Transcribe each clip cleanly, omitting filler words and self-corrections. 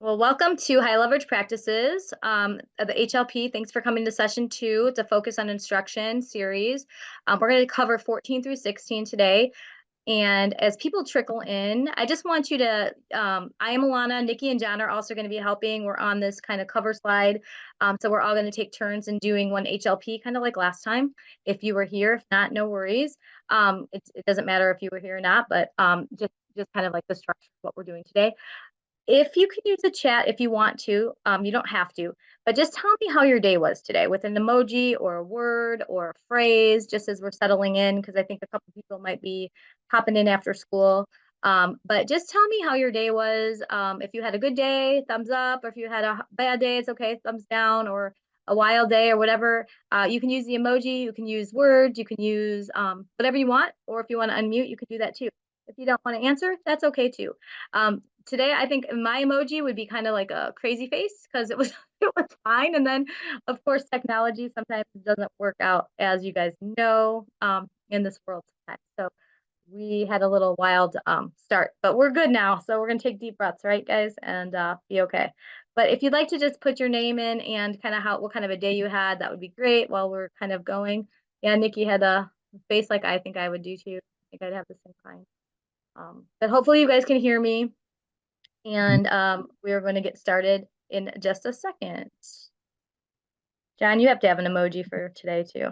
Well, welcome to High Leverage Practices of the HLP. Thanks for coming to session 2. It's a focus on instruction series. We're going to cover 14 through 16 today. And as people trickle in, I just want you to, I am Alana, Nikki and John are also going to be helping. We're on this kind of cover slide. So we're all going to take turns in doing one HLP, kind of like last time. If you were here, if not, no worries. It doesn't matter if you were here or not, but just kind of like the structure of what we're doing today. If you can use the chat if you want to, you don't have to, but just tell me how your day was today with an emoji or a word or a phrase, just as we're settling in, because I think a couple people might be hopping in after school. But just tell me how your day was. If you had a good day, thumbs up, or if you had a bad day, it's okay, thumbs down, or a wild day or whatever. You can use the emoji, you can use words, you can use whatever you want, or if you want to unmute, you can do that too. If you don't want to answer, that's okay too. Today I think my emoji would be kind of like a crazy face because it was it was fine. And then of course technology sometimes doesn't work out, as you guys know, in this world sometimes. So we had a little wild start, but we're good now. So we're gonna take deep breaths, right, guys, and be okay. But if you'd like to just put your name in and kind of what kind of a day you had, that would be great while we're kind of going. Yeah, Nikki had a face like I think I would do too. I think I'd have the same kind. But hopefully you guys can hear me. And we are going to get started in just a second. John, you have to have an emoji for today too.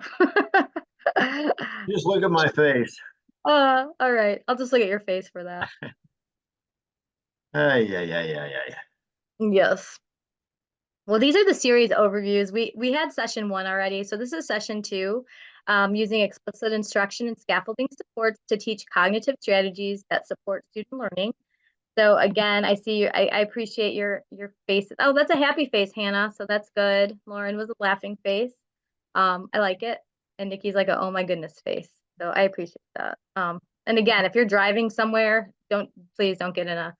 Just look at my face. All right. I'll just look at your face for that. Yeah. Yes. Well, these are the series overviews. We had session 1 already, so this is session 2, using explicit instruction and scaffolding supports to teach cognitive strategies that support student learning. So again, I see you. I appreciate your face. Oh, that's a happy face, Hannah. So that's good. Lauren was a laughing face. I like it. And Nikki's like a oh my goodness face. So I appreciate that. And again, if you're driving somewhere, please don't get in a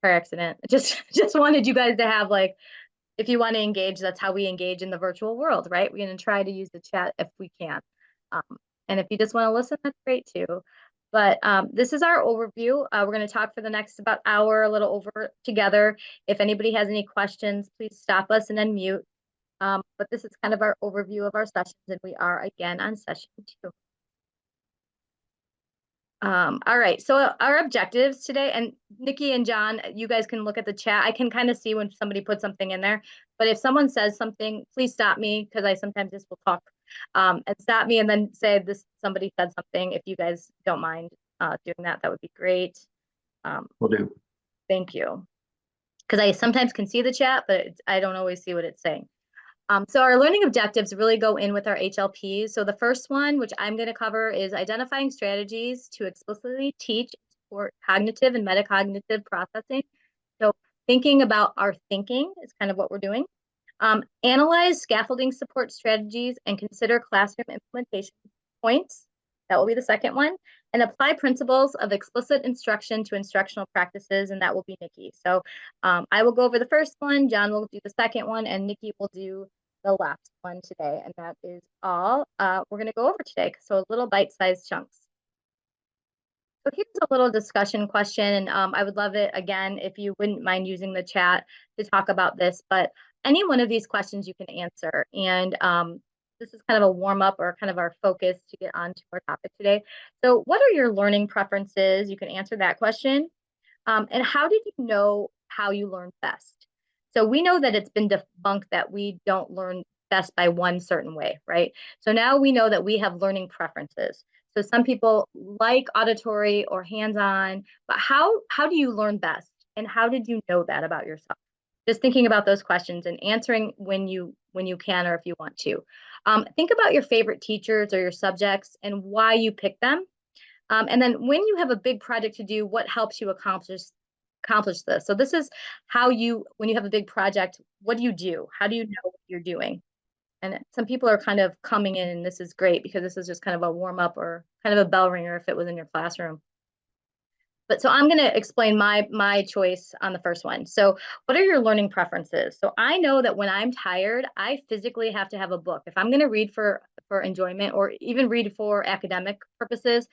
car accident. Just wanted you guys to have like, if you want to engage, that's how we engage in the virtual world, right? We're going to try to use the chat if we can. Um, and if you just want to listen, that's great too. But this is our overview. We're going to talk for the next about hour, a little over together. If anybody has any questions, please stop us and unmute. But this is kind of our overview of our sessions, and we are again on session 2. All right, so our objectives today, and Nikki and John, you guys can look at the chat. I can kind of see when somebody puts something in there, but if someone says something, please stop me because I sometimes just will talk and stop me and then say this, somebody said something. If you guys don't mind doing that, that would be great. Will do. Thank you. Because I sometimes can see the chat, but I don't always see what it's saying. So our learning objectives really go in with our HLPs. So the first one, which I'm going to cover, is identifying strategies to explicitly teach and support cognitive and metacognitive processing. So thinking about our thinking is kind of what we're doing. Analyze scaffolding support strategies and consider classroom implementation points. That will be the second one. And apply principles of explicit instruction to instructional practices, and that will be Nikki. So I will go over the first one, John will do the second one, and Nikki will do the last one today. And that is all we're going to go over today. So little bite-sized chunks. So here's a little discussion question, and I would love it, again, if you wouldn't mind using the chat to talk about this, but any one of these questions you can answer. And this is kind of a warm up or kind of our focus to get on to our topic today. So what are your learning preferences? You can answer that question. And how did you know how you learn best? So we know that it's been debunked that we don't learn best by one certain way, right? So now we know that we have learning preferences. So some people like auditory or hands-on, but how do you learn best? And how did you know that about yourself? Just thinking about those questions and answering when you can or if you want to. Think about your favorite teachers or your subjects and why you pick them. And then when you have a big project to do, what helps you accomplish this? So this is how when you have a big project, what do you do? How do you know what you're doing? And some people are kind of coming in, and this is great because this is just kind of a warm up or kind of a bell ringer if it was in your classroom. But so I'm going to explain my choice on the first one. So what are your learning preferences? So I know that when I'm tired, I physically have to have a book. If I'm going to read for enjoyment or even read for academic purposes,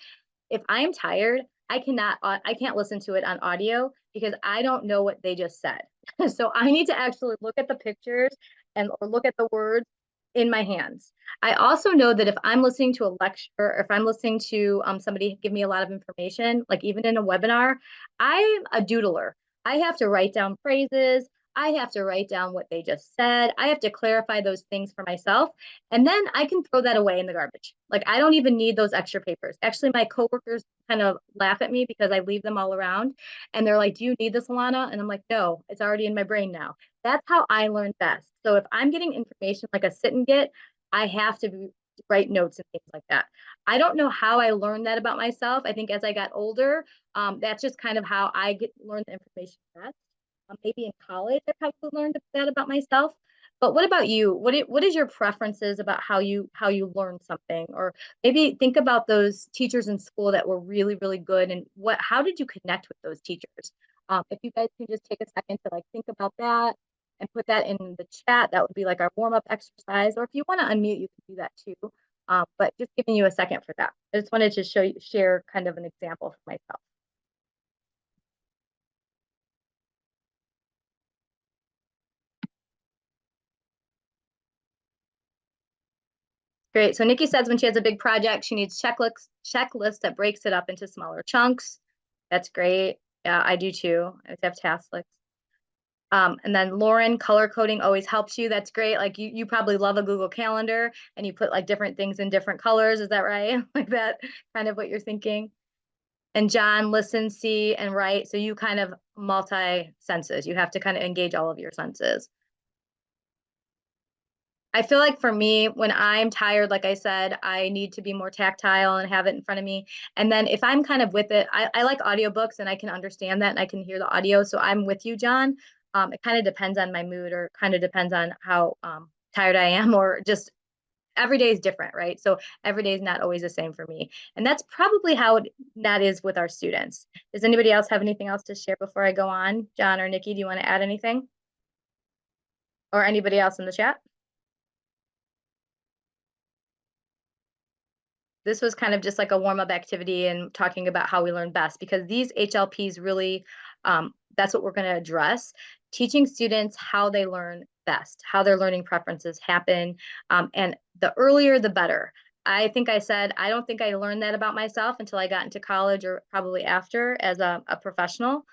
if I'm tired, I can't listen to it on audio because I don't know what they just said. So I need to actually look at the pictures and or look at the words in my hands. I also know that if I'm listening to a lecture, or if I'm listening to somebody give me a lot of information, like even in a webinar, I'm a doodler. I have to write down phrases. I have to write down what they just said. I have to clarify those things for myself. And then I can throw that away in the garbage. Like I don't even need those extra papers. Actually, my coworkers kind of laugh at me because I leave them all around. And they're like, "Do you need this, Alana?" And I'm like, "No, it's already in my brain now." That's how I learn best. So if I'm getting information like a sit and get, I have to write notes and things like that. I don't know how I learned that about myself. I think as I got older, that's just kind of how I get learn the information best. Maybe in college, I probably learned that about myself. But what about you? What is your preferences about how you learn something, or maybe think about those teachers in school that were really really good, and what how did you connect with those teachers? If you guys can just take a second to like think about that and put that in the chat, that would be like our warm up exercise. Or if you want to unmute, you can do that too. But just giving you a second for that. I just wanted to share kind of an example for myself. Great. So Nikki says when she has a big project, she needs checklist that breaks it up into smaller chunks. That's great. Yeah, I do too. I have task lists. And then Lauren, color coding always helps you. That's great. Like you probably love a Google Calendar and you put like different things in different colors. Is that right? Like that kind of what you're thinking? And John, listen, see, and write. So you kind of multi senses. You have to kind of engage all of your senses. I feel like for me, when I'm tired, like I said, I need to be more tactile and have it in front of me. And then if I'm kind of with it, I like audiobooks and I can understand that and I can hear the audio. So I'm with you, John. It kind of depends on my mood or kind of depends on how tired I am, or just every day is different, right? So every day is not always the same for me. And that's probably how that is with our students. Does anybody else have anything else to share before I go on? John or Nikki, do you want to add anything? Or anybody else in the chat? This was kind of just like a warm up activity and talking about how we learn best, because these HLPs really, that's what we're going to address. Teaching students how they learn best, how their learning preferences happen. And the earlier, the better. I think I said, I don't think I learned that about myself until I got into college or probably after as a professional.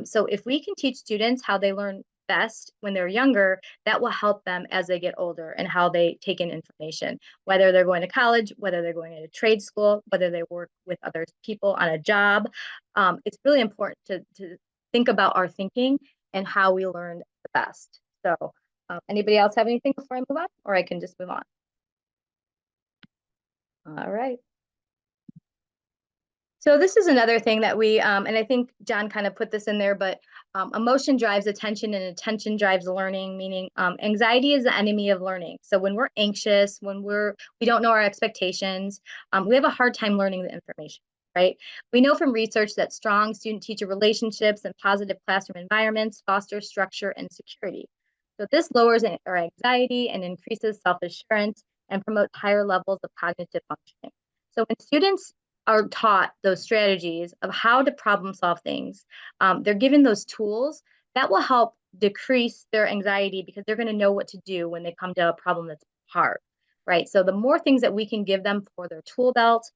So if we can teach students how they learn best when they're younger, that will help them as they get older and how they take in information, whether they're going to college, whether they're going into trade school, whether they work with other people on a job. It's really important to think about our thinking and how we learn the best. So anybody else have anything before I move on, or I can just move on? All right. So this is another thing that we, and I think John kind of put this in there, but emotion drives attention and attention drives learning, meaning anxiety is the enemy of learning. So when we're anxious, when we don't know our expectations, we have a hard time learning the information, right? We know from research that strong student-teacher relationships and positive classroom environments foster structure and security. So this lowers our anxiety and increases self-assurance and promotes higher levels of cognitive functioning. So when students are taught those strategies of how to problem solve things, they're given those tools that will help decrease their anxiety, because they're going to know what to do when they come to a problem that's hard, right? So the more things that we can give them for their tool belt,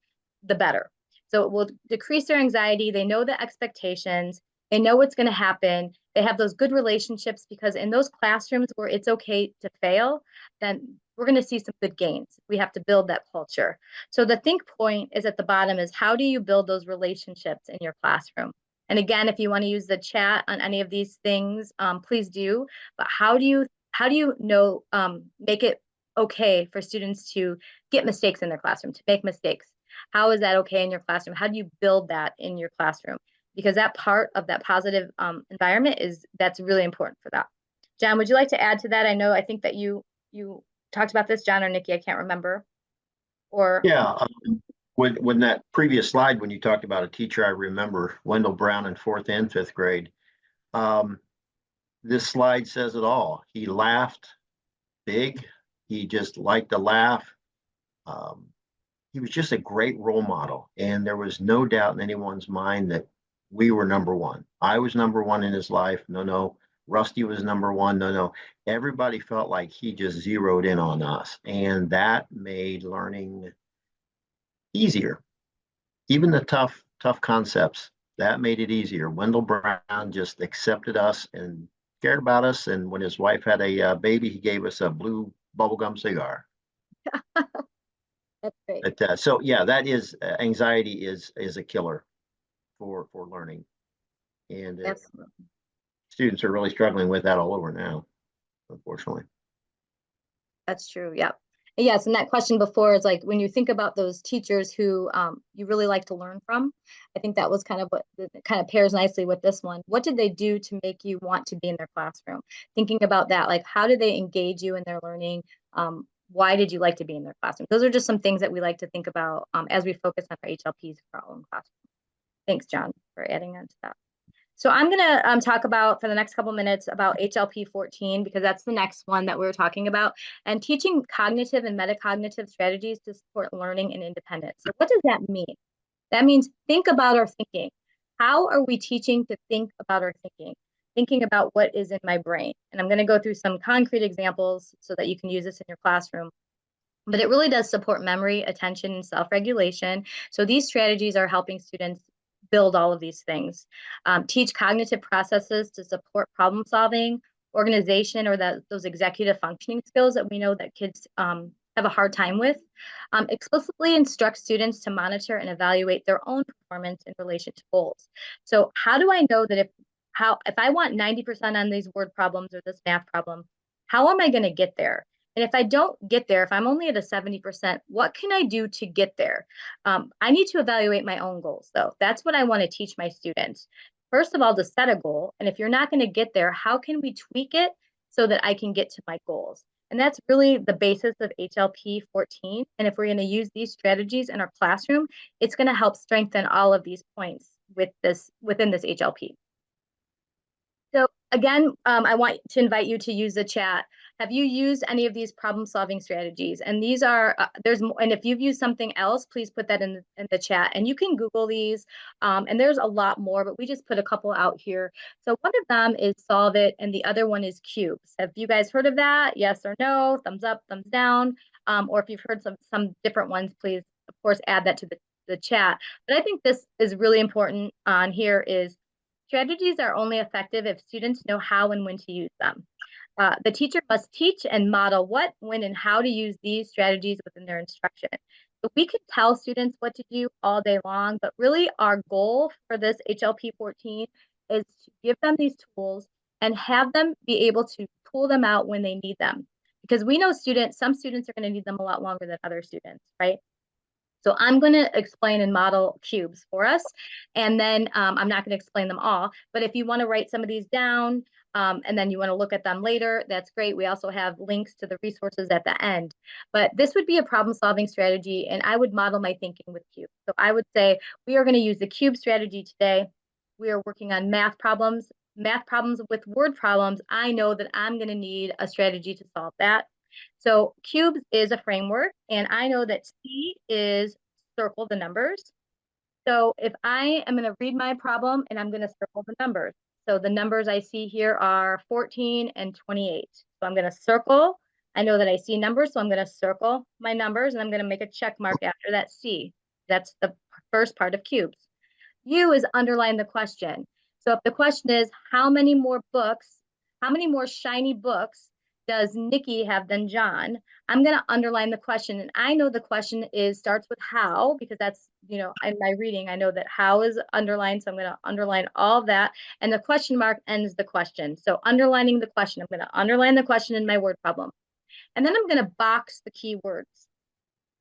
the better. So it will decrease their anxiety. They know the expectations. They know what's going to happen. They have those good relationships, because in those classrooms where it's okay to fail, then we're going to see some good gains. We have to build that culture. So the think point is at the bottom, is how do you build those relationships in your classroom? And again, if you want to use the chat on any of these things, please do. But how do you know make it okay for students to get mistakes in their classroom, to make mistakes? How is that okay in your classroom? How do you build that in your classroom? Because that part of that positive environment that's really important for that. John, would you like to add to that? I think that you talked about this, John or Nikki, I can't remember. Or Yeah, when that previous slide, when you talked about a teacher, I remember Wendell Brown in fourth and fifth grade. This slide says it all. He laughed big. He just liked to laugh. He was just a great role model, and there was no doubt in anyone's mind that we were number one. I was number one in his life. No, no. Rusty was number one. No, no. Everybody felt like he just zeroed in on us. And that made learning easier. Even the tough concepts, that made it easier. Wendell Brown just accepted us and cared about us. And when his wife had a baby, he gave us a blue bubblegum cigar. That's great. But so yeah, that is anxiety is a killer for learning, and Absolutely. students are really struggling with that all over now, unfortunately. That's true. Yeah. Yes. And that question before is like when you think about those teachers who you really like to learn from, I think that was kind of what kind of pairs nicely with this one. What did they do to make you want to be in their classroom? Thinking about that, like how did they engage you in their learning? Why did you like to be in their classroom? Those are just some things that we like to think about as we focus on our HLPs for our own classroom. Thanks, John, for adding on to that. So I'm going to talk about for the next couple minutes about HLP 14 because that's the next one that we're talking about and teaching cognitive and metacognitive strategies to support learning and independence. So what does that mean? That means think about our thinking. How are we teaching to think about our thinking? Thinking about what is in my brain. And I'm going to go through some concrete examples so that you can use this in your classroom. But it really does support memory, attention, and self-regulation. So these strategies are helping students build all of these things. Teach cognitive processes to support problem solving, organization, or those executive functioning skills that we know that kids have a hard time with. Explicitly instruct students to monitor and evaluate their own performance in relation to goals. So how do I know that if I want 90% on these word problems or this math problem, how am I going to get there? And if I don't get there, if I'm only at a 70%, what can I do to get there? I need to evaluate my own goals, though. That's what I want to teach my students. First of all, to set a goal. And if you're not going to get there, how can we tweak it so that I can get to my goals? And that's really the basis of HLP 14. And if we're going to use these strategies in our classroom, it's going to help strengthen all of these points within this HLP. So again, I want to invite you to use the chat. Have you used any of these problem solving strategies? And these are, there's more, and if you've used something else, please put that in the chat. And you can Google these, and there's a lot more, but we just put a couple out here. So one of them is Solve It, and the other one is Cubes. Have you guys heard of that? Yes or no? Thumbs up, thumbs down. Or if you've heard some different ones, please, of course, add that to the chat. But I think this is really important on here is strategies are only effective if students know how and when to use them. The teacher must teach and model what, when, and how to use these strategies within their instruction. So we could tell students what to do all day long, but really our goal for this HLP 14 is to give them these tools and have them be able to pull them out when they need them. Because we know some students are going to need them a lot longer than other students, right? So I'm going to explain and model cubes for us. And then I'm not going to explain them all. But if you want to write some of these down and then you want to look at them later, that's great. We also have links to the resources at the end. But this would be a problem solving strategy. And I would model my thinking with cubes. So I would say we are going to use the cube strategy today. We are working on math problems. Math problems with word problems, I know that I'm going to need a strategy to solve that. So cubes is a framework, and I know that C is circle the numbers. So if I am going to read my problem and I'm going to circle the numbers. So the numbers I see here are 14 and 28. So I'm going to circle. I know that I see numbers, so I'm going to circle my numbers and I'm going to make a check mark after that C. That's the first part of cubes. U is underline the question. So if the question is, how many more shiny books does Nikki have than John? I'm going to underline the question. And I know the question starts with how, because that's, in my reading, I know that how is underlined. So I'm going to underline all of that. And the question mark ends the question. So underlining the question, I'm going to underline the question in my word problem. And then I'm going to box the keywords.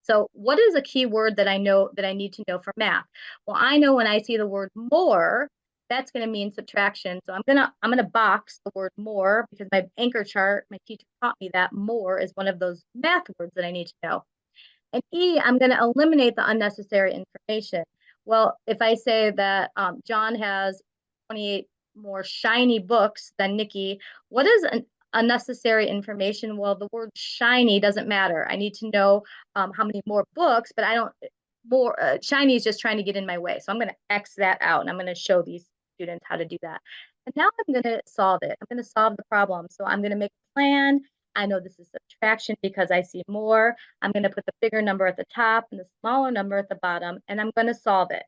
So what is a key word that I know that I need to know for math? Well, I know when I see the word more, that's going to mean subtraction. So I'm going to box the word more because my anchor chart, my teacher taught me that more is one of those math words that I need to know. And E, I'm going to eliminate the unnecessary information. Well, if I say that John has 28 more shiny books than Nikki, what is unnecessary information? Well, the word shiny doesn't matter. I need to know how many more books, but more shiny is just trying to get in my way. So I'm going to X that out and I'm going to show these students how to do that. And now I'm going to solve it. I'm going to solve the problem. So I'm going to make a plan. I know this is subtraction because I see more. I'm going to put the bigger number at the top and the smaller number at the bottom, and I'm going to solve it.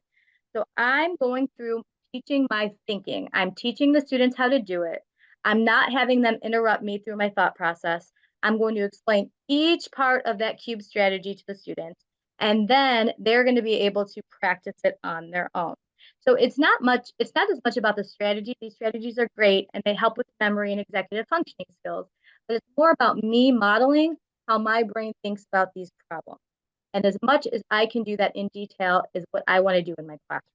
So I'm going through teaching my thinking. I'm teaching the students how to do it. I'm not having them interrupt me through my thought process. I'm going to explain each part of that cube strategy to the students, and then they're going to be able to practice it on their own. So it's not as much about the strategy. These strategies are great and they help with memory and executive functioning skills, but it's more about me modeling how my brain thinks about these problems. And as much as I can do that in detail is what I want to do in my classroom.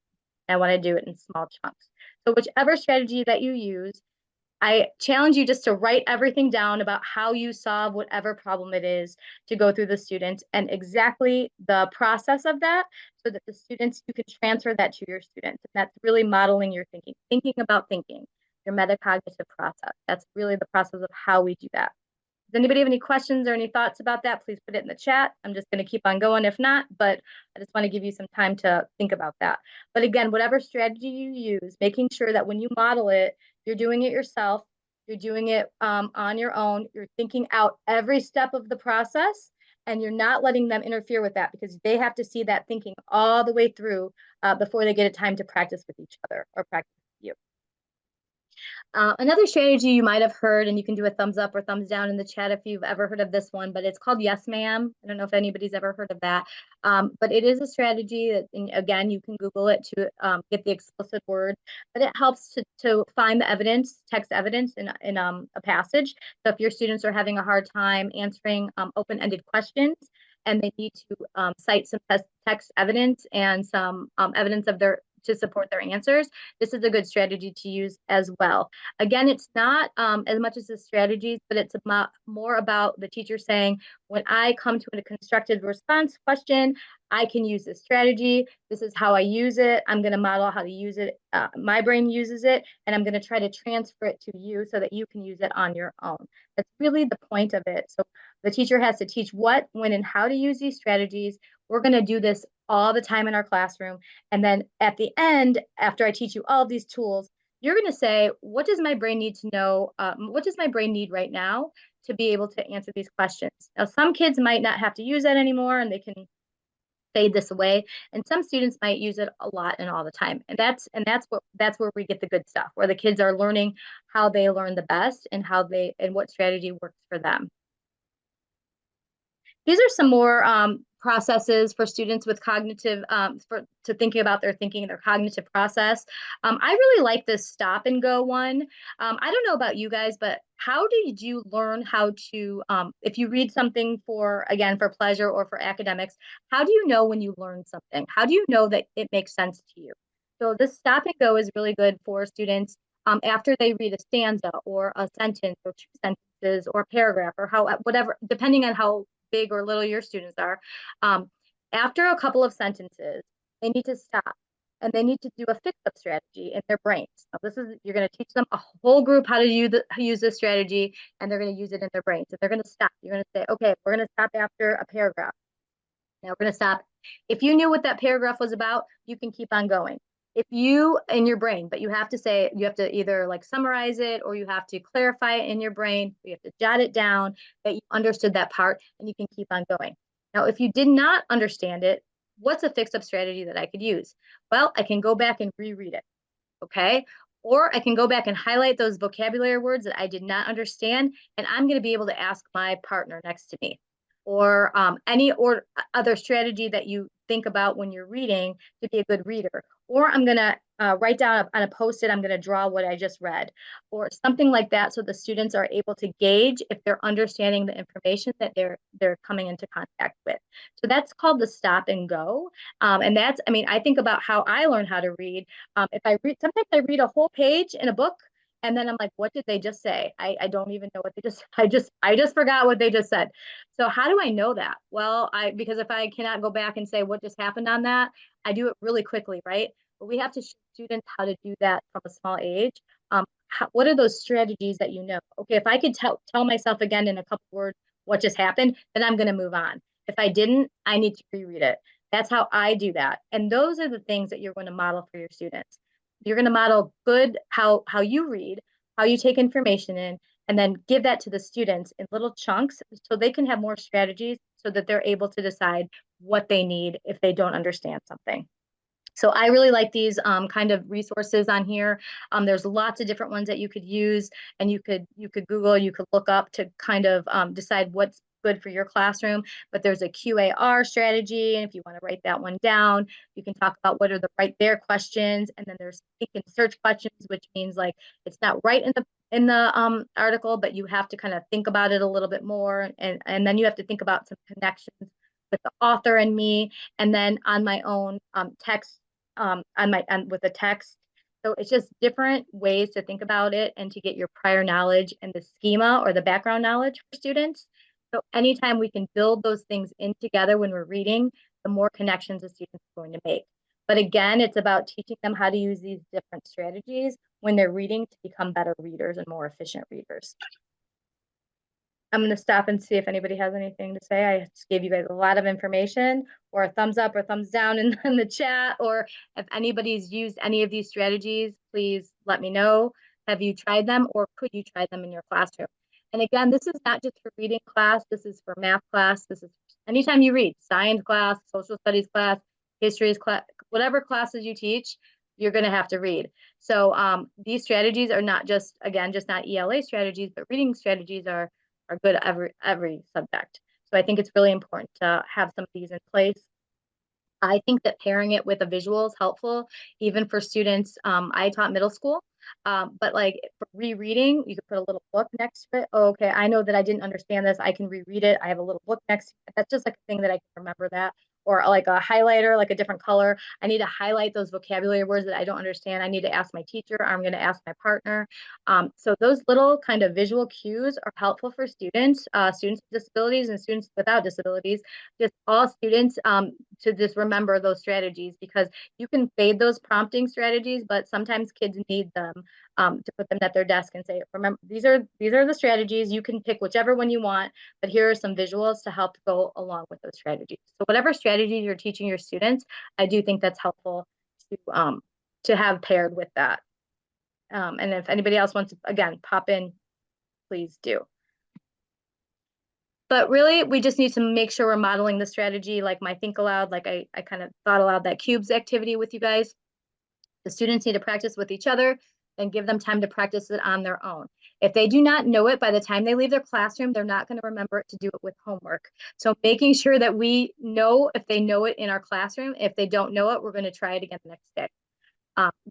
I want to do it in small chunks. So whichever strategy that you use, I challenge you just to write everything down about how you solve whatever problem it is to go through the students and exactly the process of that so that the students, you can transfer that to your students. And that's really modeling your thinking, thinking about thinking, your metacognitive process. That's really the process of how we do that. Does anybody have any questions or any thoughts about that? Please put it in the chat. I'm just going to keep on going if not, but I just want to give you some time to think about that. But again, whatever strategy you use, making sure that when you model it, you're doing it yourself, you're doing it on your own, you're thinking out every step of the process, and you're not letting them interfere with that because they have to see that thinking all the way through before they get a time to practice with each other or practice with you. Another strategy you might have heard, and you can do a thumbs up or thumbs down in the chat if you've ever heard of this one, but it's called Yes, Ma'am. I don't know if anybody's ever heard of that, but it is a strategy that, again, you can Google it to get the explicit word, but it helps to find the evidence, text evidence in a passage. So if your students are having a hard time answering open-ended questions, and they need to cite some text evidence and some evidence of their to support their answers, this is a good strategy to use as well. Again, it's not as much as the strategies, but it's more about the teacher saying, when I come to a constructed response question, I can use this strategy. This is how I use it. I'm going to model how to use it. My brain uses it, and I'm going to try to transfer it to you so that you can use it on your own. That's really the point of it. So the teacher has to teach what, when, and how to use these strategies. We're going to do this all the time in our classroom. And then at the end, after I teach you all of these tools, you're going to say, what does my brain need to know? What does my brain need right now to be able to answer these questions? Now, some kids might not have to use that anymore and they can fade this away. And some students might use it a lot and all the time. And that's where we get the good stuff, where the kids are learning how they learn the best and what strategy works for them. These are some more processes for students with cognitive, to thinking about their thinking, their cognitive process. I really like this stop and go one. I don't know about you guys, but how did you learn how to, if you read something again, for pleasure or for academics, how do you know when you learn something? How do you know that it makes sense to you? So this stop and go is really good for students after they read a stanza or a sentence or two sentences or a paragraph or whatever, depending on how big or little your students are, after a couple of sentences, they need to stop and they need to do a fix-up strategy in their brains. Now, you're going to teach them a whole group how to use this strategy, and they're going to use it in their brains. So they're going to stop. You're going to say, okay, we're going to stop after a paragraph. Now we're going to stop. If you knew what that paragraph was about, you can keep on going. If you in your brain, but you have to either like summarize it or you have to clarify it in your brain, you have to jot it down that you understood that part and you can keep on going. Now, if you did not understand it, what's a fix-up strategy that I could use? Well, I can go back and reread it, okay? Or I can go back and highlight those vocabulary words that I did not understand, and I'm going to be able to ask my partner next to me or any or other strategy that you think about when you're reading to be a good reader. Or I'm going to write down on a Post-it, I'm going to draw what I just read or something like that so the students are able to gauge if they're understanding the information that they're coming into contact with. So that's called the stop and go. And I think about how I learn how to read. Sometimes I read a whole page in a book and then I'm like, what did they just say? I don't even know what they just, I just forgot what they just said. So how do I know that? Well, because if I cannot go back and say what just happened on that, I do it really quickly, right? But we have to show students how to do that from a small age. What are those strategies that you know? Okay, if I could tell myself again in a couple words what just happened, then I'm going to move on. If I didn't, I need to reread it. That's how I do that. And those are the things that you're going to model for your students. You're going to model good how you read, how you take information in, and then give that to the students in little chunks so they can have more strategies so that they're able to decide what they need if they don't understand something. So I really like these kind of resources on here. There's lots of different ones that you could use, and you could Google, you could look up to kind of decide what's good for your classroom. But there's a QAR strategy, and if you want to write that one down, you can talk about what are the right there questions, and then there's think and search questions, which means like it's not right in the article, but you have to kind of think about it a little bit more, and then you have to think about some connections with the author and me, and then on my own text with the text. So it's just different ways to think about it and to get your prior knowledge and the schema or the background knowledge for students. So anytime we can build those things in together when we're reading, the more connections the students are going to make. But again, it's about teaching them how to use these different strategies when they're reading to become better readers and more efficient readers. I'm going to stop and see if anybody has anything to say. I just gave you guys a lot of information, or a thumbs up or thumbs down in the chat, or if anybody's used any of these strategies, please let me know. Have you tried them, or could you try them in your classroom? And again, this is not just for reading class. This is for math class. This is anytime you read, science class, social studies class, history class, whatever classes you teach, you're going to have to read. So these strategies are not just, again, just not ELA strategies, but reading strategies are good every subject. So I think it's really important to have some of these in place. I think that pairing it with a visual is helpful, even for students. I taught middle school, but like for rereading, you could put a little book next to it. Oh, okay, I know that I didn't understand this. I can reread it. I have a little book next to it. That's just like a thing that I can remember that. Or like a highlighter, like a different color. I need to highlight those vocabulary words that I don't understand. I need to ask my teacher, or I'm going to ask my partner. So those little kind of visual cues are helpful for students, students with disabilities and students without disabilities, just all students to just remember those strategies, because you can fade those prompting strategies, but sometimes kids need them to put them at their desk and say, remember, these are the strategies. You can pick whichever one you want, but here are some visuals to help go along with those strategies. So whatever strategies you're teaching your students, I do think that's helpful to have paired with that. And if anybody else wants to, again, pop in, please do. But really, we just need to make sure we're modeling the strategy like my think aloud, like I kind of thought aloud that cubes activity with you guys. The students need to practice with each other and give them time to practice it on their own. If they do not know it by the time they leave their classroom, they're not going to remember it to do it with homework. So making sure that we know if they know it in our classroom. If they don't know it, we're going to try it again the next day.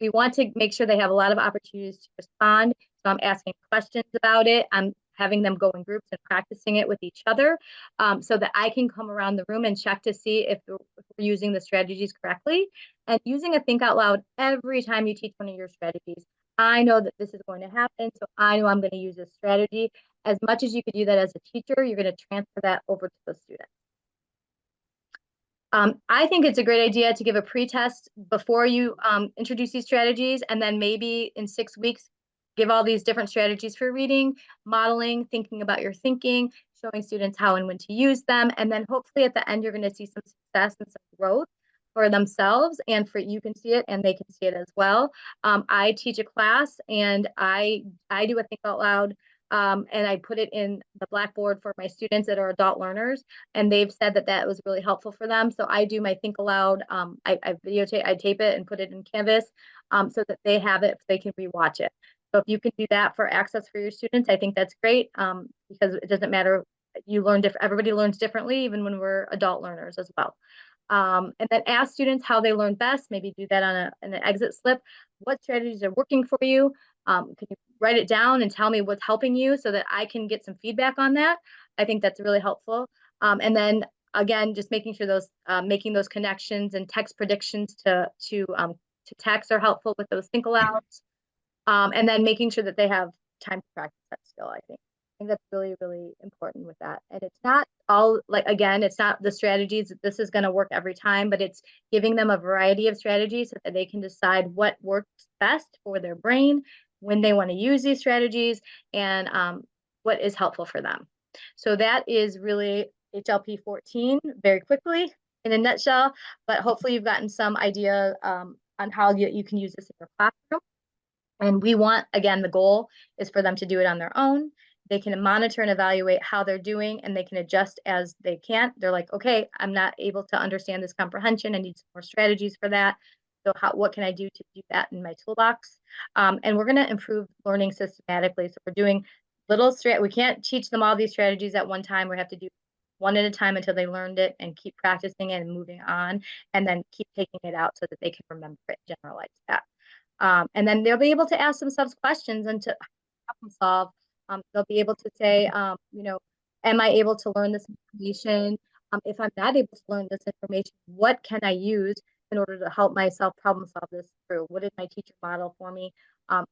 We want to make sure they have a lot of opportunities to respond. So I'm asking questions about it. I'm having them go in groups and practicing it with each other so that I can come around the room and check to see if we're using the strategies correctly. And using a think out loud every time you teach one of your strategies. I know that this is going to happen, so I know I'm going to use this strategy. As much as you could do that as a teacher, you're going to transfer that over to the students. I think it's a great idea to give a pre-test before you introduce these strategies, and then maybe in 6 weeks, give all these different strategies for reading, modeling, thinking about your thinking, showing students how and when to use them, and then hopefully at the end, you're going to see some success and some growth for themselves, and for you can see it and they can see it as well. I teach a class, and I do a think out loud, and I put it in the Blackboard for my students that are adult learners, and they've said that that was really helpful for them. So I do my think aloud. I videotape, I tape it and put it in Canvas so that they have it, they can rewatch it. So if you can do that for access for your students, I think that's great because it doesn't matter. You learn different. Everybody learns differently, even when we're adult learners as well. And then ask students how they learn best. Maybe do that on an exit slip. What strategies are working for you? Can you write it down and tell me what's helping you so that I can get some feedback on that? I think that's really helpful. And then again, just making sure those making those connections and text predictions to text are helpful with those think alouds. And then making sure that they have time to practice that skill, I think. I think that's really, really important with that. And it's not all, like, again, it's not the strategies that this is going to work every time, but it's giving them a variety of strategies so that they can decide what works best for their brain, when they want to use these strategies, and what is helpful for them. So that is really HLP 14 very quickly. in a nutshell, but hopefully you've gotten some idea on how you can use this in your classroom. And we want, again, the goal is for them to do it on their own. They can monitor and evaluate how they're doing, and they can adjust as they can. They're like, okay, I'm not able to understand this comprehension. I need some more strategies for that. So what can I do to do that in my toolbox? And we're going to improve learning systematically. So we're doing we can't teach them all these strategies at one time. We have to do one at a time until they learned it and keep practicing it and moving on, and then keep taking it out so that they can remember it, generalize that. And then they'll be able to ask themselves questions and to problem solve. They'll be able to say, am I able to learn this information? If I'm not able to learn this information, what can I use in order to help myself problem solve this through? What did my teacher model for me?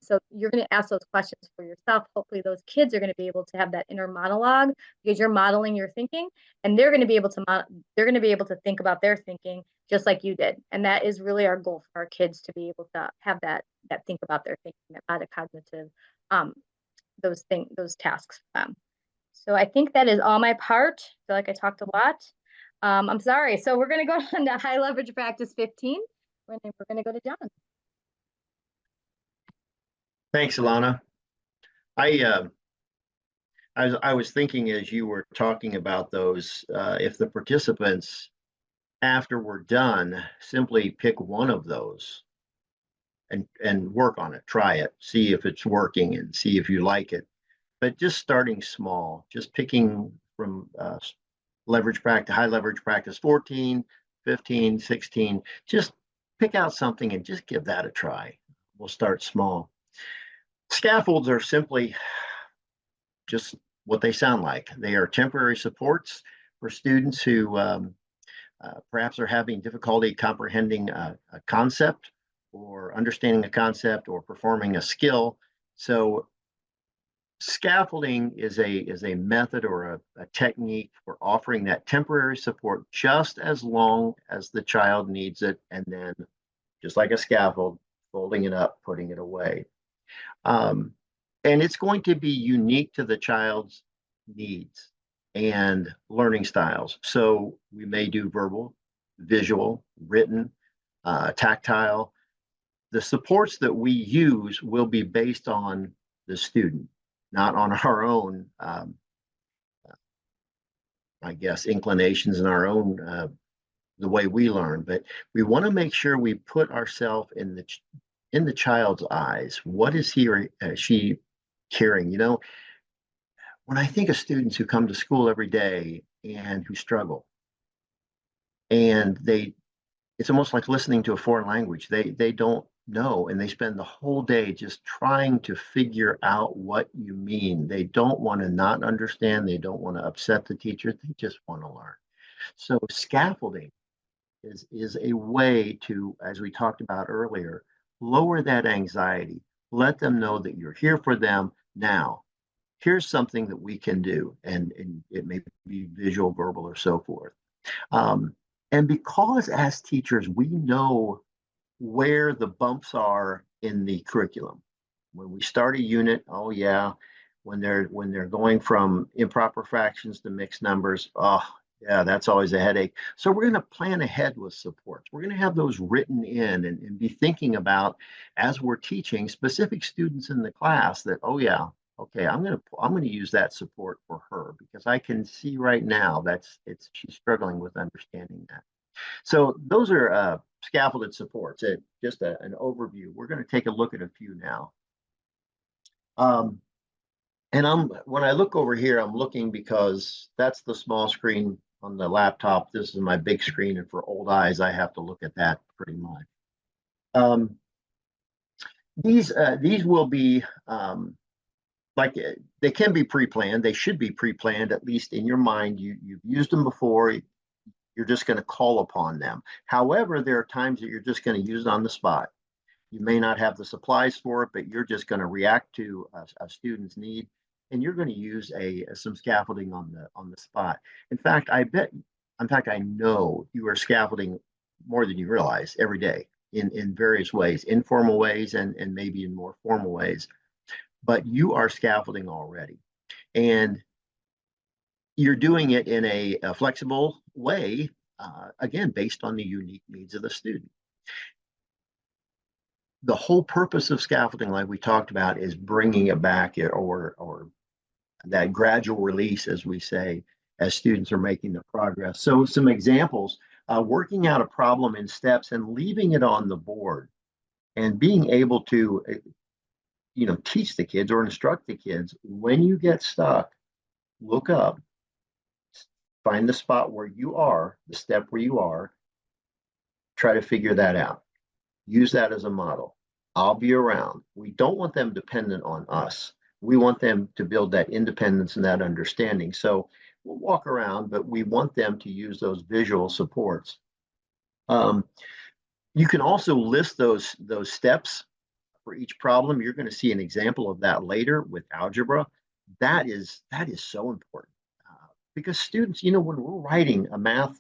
So you're going to ask those questions for yourself. Hopefully those kids are going to be able to have that inner monologue because you're modeling your thinking, and they're going to be able to think about their thinking just like you did. And that is really our goal for our kids, to be able to have that think about their thinking, that metacognitive, those tasks for them. So I think that is all my part. I feel like I talked a lot. I'm sorry. So we're going to go on to high leverage practice 15. We're going to go to John. Thanks, Alana. I I was thinking as you were talking about those, if the participants, after we're done, simply pick one of those and work on it, try it, see if it's working, and see if you like it. But just starting small, just picking from leverage practice, high leverage practice 14, 15, 16, just pick out something and just give that a try. We'll start small. Scaffolds are simply just what they sound like. They are temporary supports for students who perhaps are having difficulty comprehending a concept or understanding a concept or performing a skill. So scaffolding is a method or a technique for offering that temporary support just as long as the child needs it, and then just like a scaffold, folding it up, putting it away. And it's going to be unique to the child's needs and learning styles. So we may do verbal, visual, written, tactile. The supports that we use will be based on the student, not on our own, I guess, inclinations and our own, the way we learn. But we want to make sure we put ourselves in the child's eyes. What is he or she carrying? You know, when I think of students who come to school every day and who struggle, and it's almost like listening to a foreign language. They don't know, and they spend the whole day just trying to figure out what you mean. They don't want to not understand. They don't want to upset the teacher. They just want to learn. So scaffolding is a way to, as we talked about earlier, lower that anxiety. Let them know that you're here for them now. Here's something that we can do, and it may be visual, verbal, or so forth. And because as teachers, we know where the bumps are in the curriculum. When we start a unit, oh yeah, when they're going from improper fractions to mixed numbers, oh yeah, that's always a headache. So we're going to plan ahead with supports. We're going to have those written in and be thinking about, as we're teaching specific students in the class, that oh yeah, okay, I'm going to use that support for her because I can see right now she's struggling with understanding that. So those are scaffolded supports. Just an overview. We're going to take a look at a few now. And when I look over here, I'm looking because that's the small screen on the laptop. This is my big screen, and for old eyes, I have to look at that pretty much. These will be like they can be pre-planned. They should be pre-planned, at least in your mind. You've used them before. You're just going to call upon them. However, there are times that you're just going to use it on the spot. You may not have the supplies for it, but you're just going to react to a student's need, and you're going to use some scaffolding on the spot. In fact, I know you are scaffolding more than you realize every day in various ways, informal ways and maybe in more formal ways. But you are scaffolding already, and you're doing it in a flexible way. again, based on the unique needs of the student. The whole purpose of scaffolding, like we talked about, is bringing it back, or that gradual release, as we say, as students are making the progress. So some examples, working out a problem in steps and leaving it on the board and being able to, teach the kids or instruct the kids, when you get stuck, look up, find the spot where you are, the step where you are, try to figure that out. Use that as a model. I'll be around. We don't want them dependent on us. We want them to build that independence and that understanding. So we'll walk around, but we want them to use those visual supports. You can also list those steps for each problem. You're going to see an example of that later with algebra. That is so important because students, when we're writing a math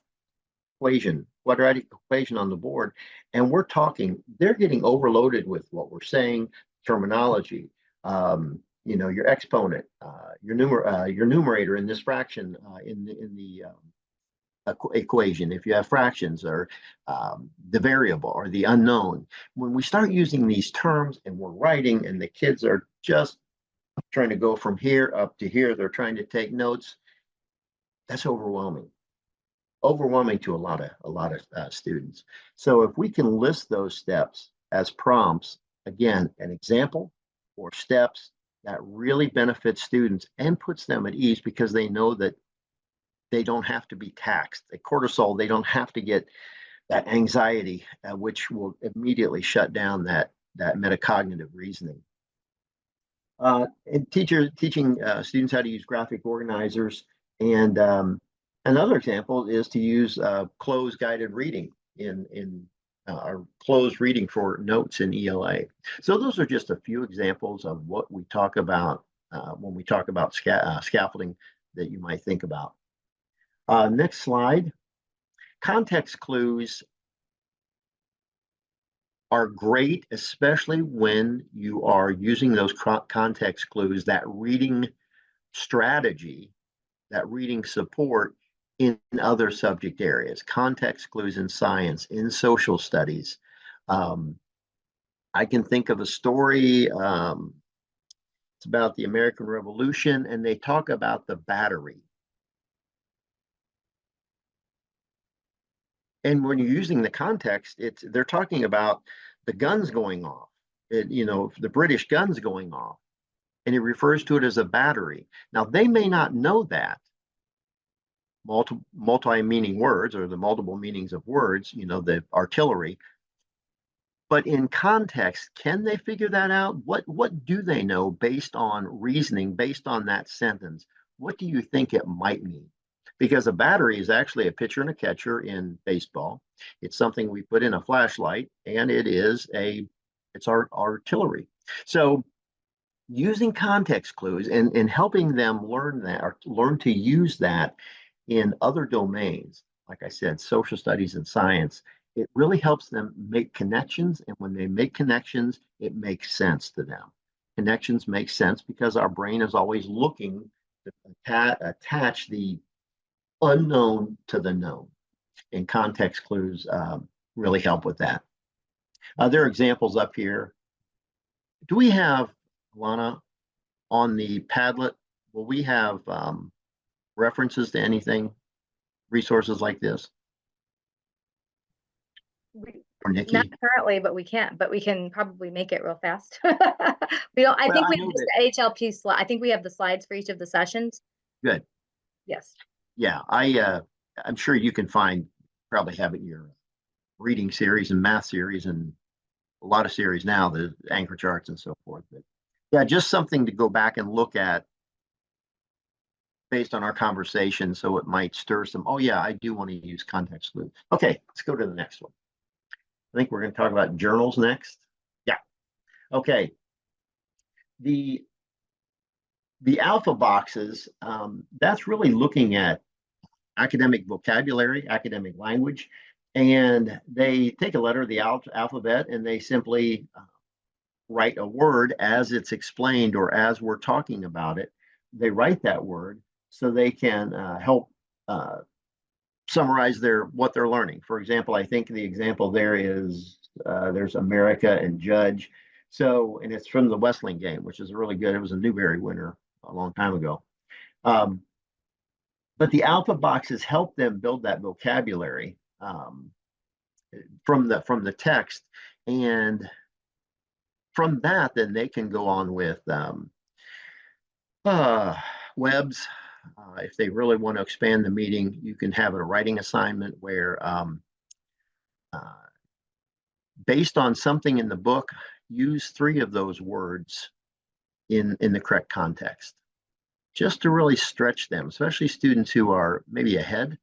quadratic equation on the board, and we're talking, they're getting overloaded with what we're saying, terminology, your exponent, your numerator in this fraction, in the equation, if you have fractions, or the variable or the unknown. When we start using these terms and we're writing and the kids are just trying to go from here up to here, they're trying to take notes, that's overwhelming to a lot of students. So if we can list those steps as prompts, again, an example or steps, that really benefits students and puts them at ease because they know that they don't have to be taxed. The cortisol, they don't have to get that anxiety, which will immediately shut down that metacognitive reasoning. And teaching students how to use graphic organizers. And another example is to use closed guided reading in our closed reading for notes in ELA. So those are just a few examples of what we talk about when we talk about scaffolding that you might think about. Next slide. Context clues are great, especially when you are using those context clues, that reading strategy, that reading support in other subject areas, context clues in science, in social studies. I can think of a story, it's about the American Revolution, and they talk about the battery. And when you're using the context, they're talking about the guns going off, the British guns going off, and it refers to it as a battery. Now, they may not know that multi-meaning words or the multiple meanings of words, the artillery, but in context, can they figure that out? What do they know based on reasoning, based on that sentence? What do you think it might mean? Because a battery is actually a pitcher and a catcher in baseball. It's something we put in a flashlight, and it's our artillery. So using context clues and helping them learn that, or learn to use that in other domains, like I said, social studies and science, it really helps them make connections. And when they make connections, it makes sense to them. Connections make sense because our brain is always looking to attach the unknown to the known, and context clues really help with that. There are examples up here. Do we have, Lana, on the Padlet, will we have references to anything, resources like this? Or Nikki? Not currently, but we can probably make it real fast. We don't, I think we have just the HLP slide. I think we have the slides for each of the sessions. Good. Yes. Yeah, I'm sure you can probably have it in your reading series and math series and a lot of series now, the anchor charts and so forth. But yeah, just something to go back and look at based on our conversation, so it might stir some, oh yeah, I do want to use context clues. Okay, let's go to the next one. I think we're going to talk about journals next. Yeah. Okay. The alpha boxes, that's really looking at academic vocabulary, academic language, and they take a letter of the alphabet and they simply write a word as it's explained or as we're talking about it. They write that word so they can help summarize what they're learning. For example, I think the example there is there's America and Judge. So, and it's from the Westling game, which is really good. It was a Newbery winner a long time ago. Um, but the alpha boxes help them build that vocabulary from the text, and from that, then they can go on with webs. If they really want to expand the meeting, you can have a writing assignment where, uh, based on something in the book, use 3 of those words in the correct context, just to really stretch them, especially students who are maybe ahead.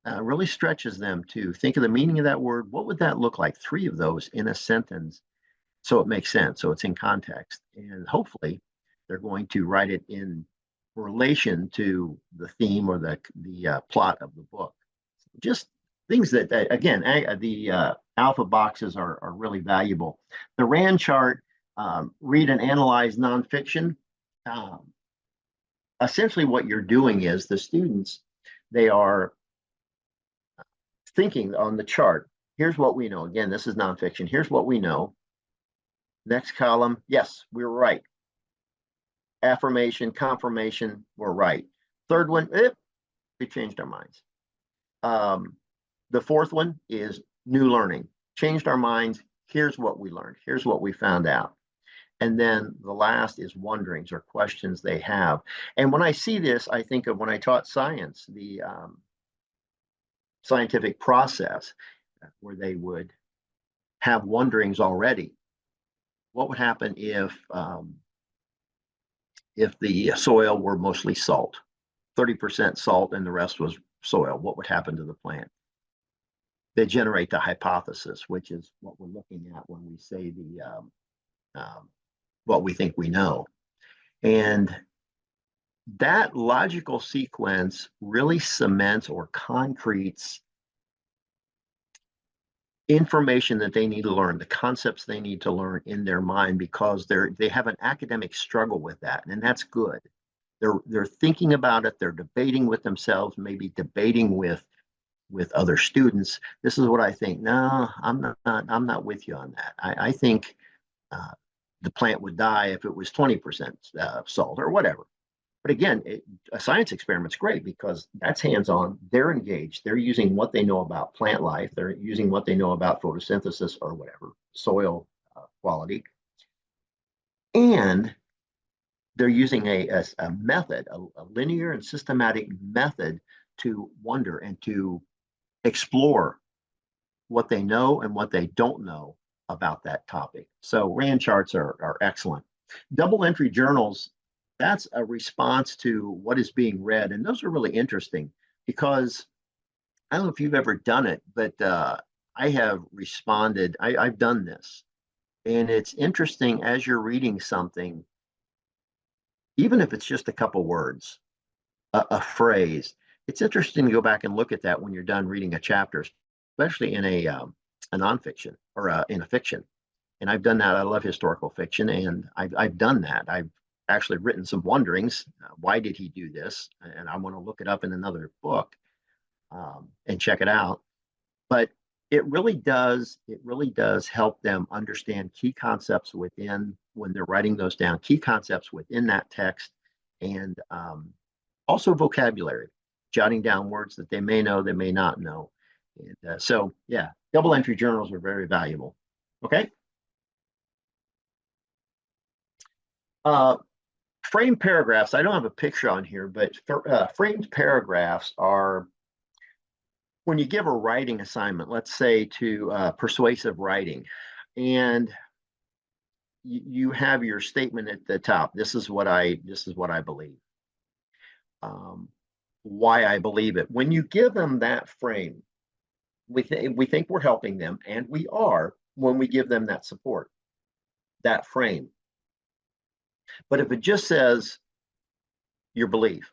Really stretches them to think of the meaning of that word. What would that look like? 3 of those in a sentence, so it makes sense, so it's in context, and hopefully they're going to write it in relation to the theme or the plot of the book. Just things that again, the alpha boxes are really valuable. The RAND chart, read and analyze nonfiction. Um, Essentially, what you're doing is the students, they are thinking on the chart. Here's what we know. Again, this is nonfiction. Here's what we know. Next column, yes, we were right. Affirmation, confirmation, we're right. Third one, we changed our minds. The fourth one is new learning. Changed our minds. Here's what we learned. Here's what we found out. And then the last is wonderings or questions they have. And when I see this, I think of when I taught science, the scientific process, where they would have wonderings already. What would happen if the soil were mostly salt, 30% salt and the rest was soil? What would happen to the plant? They generate the hypothesis, which is what we're looking at when we say what we think we know. And that logical sequence really cements or concretes information that they need to learn, the concepts they need to learn in their mind, because they have an academic struggle with that, and that's good. They're thinking about it, they're debating with themselves, maybe debating with other students. This is what I think. No, I'm not with you on that. I think uh, the plant would die if it was 20% salt or whatever. But again, a science experiment's great because that's hands-on. They're engaged. They're using what they know about plant life. They're using what they know about photosynthesis or whatever, soil quality. And they're using a method, a linear and systematic method to wonder and to explore what they know and what they don't know about that topic. So RAND charts are excellent. Double entry journals, that's a response to what is being read. And those are really interesting because I don't know if you've ever done it, but I have responded. I've done this. And it's interesting as you're reading something, even if it's just a couple words, a phrase, it's interesting to go back and look at that when you're done reading a chapter, especially in a nonfiction or in a fiction. And I've done that. I love historical fiction, and I've done that. I've actually written some wonderings. Why did he do this? And I want to look it up in another book and check it out. But it really does help them understand key concepts within, when they're writing those down, key concepts within that text, and also vocabulary, jotting down words that they may know, they may not know. And so, yeah, double entry journals are very valuable. Okay. Uh, Framed paragraphs, I don't have a picture on here, but framed paragraphs are when you give a writing assignment, let's say to persuasive writing, and you have your statement at the top. This is what I believe. Why I believe it. When you give them that frame, we think we're helping them, and we are when we give them that support, that frame. But if it just says your belief,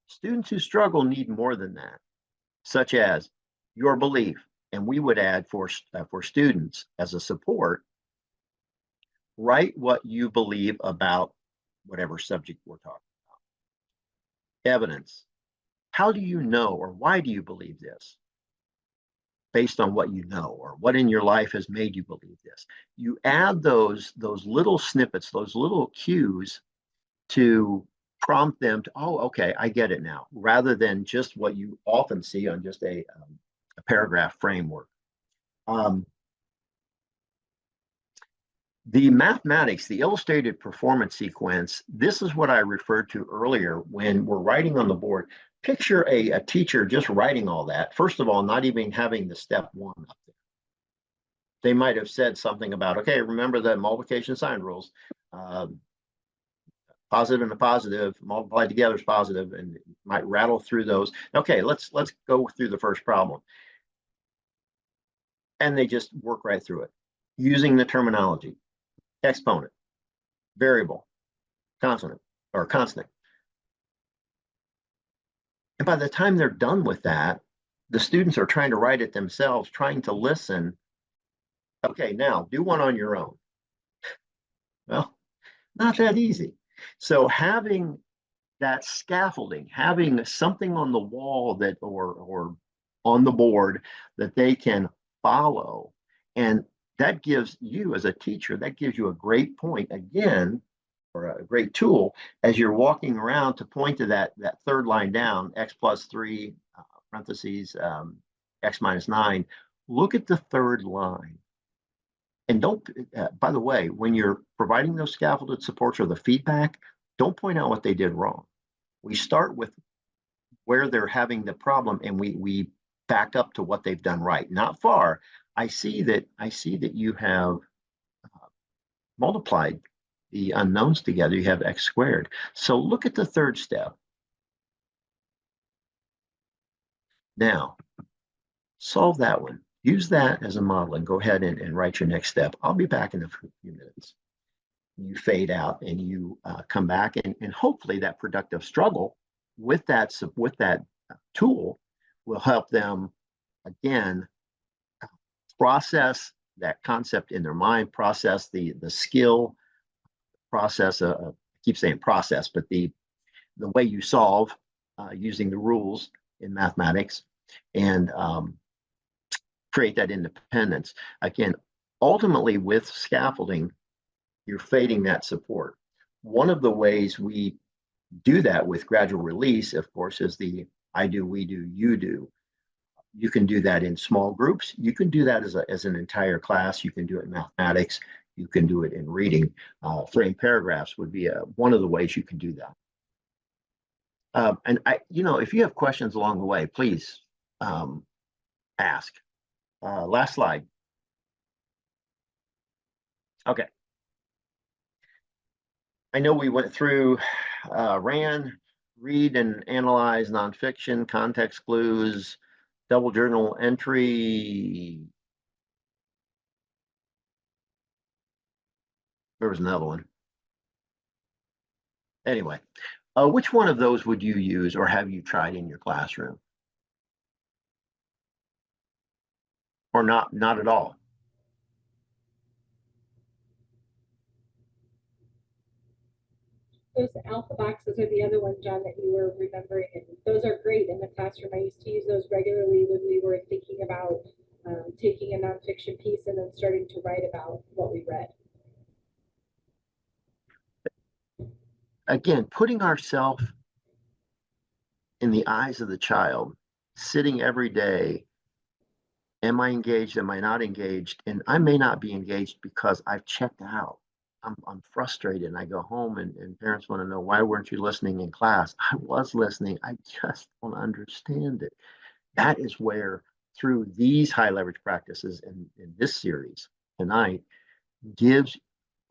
students who struggle need more than that, such as your belief. And we would add for students as a support, write what you believe about whatever subject we're talking about. Evidence. how do you know, or why do you believe this? Based on what you know, or what in your life has made you believe this. You add those little snippets, those little cues to prompt them to, oh, okay, I get it now, rather than just what you often see on just a paragraph framework. Um, the mathematics, the illustrated performance sequence, this is what I referred to earlier when we're writing on the board. Picture a teacher just writing all that. First of all, not even having the step one up there. They might have said something about, okay, remember the multiplication sign rules. Positive and a positive multiplied together is positive, and might rattle through those. Okay, let's go through the first problem. And they just work right through it using the terminology: exponent, variable, consonant, or constant. And by the time they're done with that, the students are trying to write it themselves, trying to listen. Okay, now do one on your own. Well, not that easy. So having that scaffolding, having something on the wall that or on the board that they can follow, and that gives you as a teacher, that gives you a great point again, or a great tool as you're walking around to point to that third line down, x plus 3 parentheses x minus 9. Look at the third line. And don't, by the way, when you're providing those scaffolded supports or the feedback, don't point out what they did wrong. We start with where they're having the problem, and we back up to what they've done right. Not far. I see that you have multiplied the unknowns together. You have x squared. So look at the third step. Now, solve that one. Use that as a model and go ahead and write your next step. I'll be back in a few minutes. You fade out and you come back, and hopefully that productive struggle with that tool will help them again process that concept in their mind, process the skill, process. I keep saying process, but the way you solve using the rules in mathematics, and create that independence. Again, ultimately with scaffolding, you're fading that support. One of the ways we do that with gradual release, of course, is the I do, we do, you do. You can do that in small groups. You can do that as an entire class. You can do it in mathematics. You can do it in reading. Frame paragraphs would be one of the ways you can do that. And if you have questions along the way, please ask. Last slide. Okay. I know we went through read and analyze nonfiction, context clues, double journal entry. There was another one. Anyway, which one of those would you use, or have you tried in your classroom? Or not at all? Those alpha boxes are the other one, John, that you were remembering, and those are great in the classroom. I used to use those regularly when we were thinking about taking a nonfiction piece and then starting to write about what we read. Again, putting ourselves in the eyes of the child, sitting every day. Am I engaged? Am I not engaged? And I may not be engaged because I've checked out. I'm frustrated, and I go home, and parents want to know, why weren't you listening in class? I was listening. I just don't understand it. That is where, through these high leverage practices in this series tonight, gives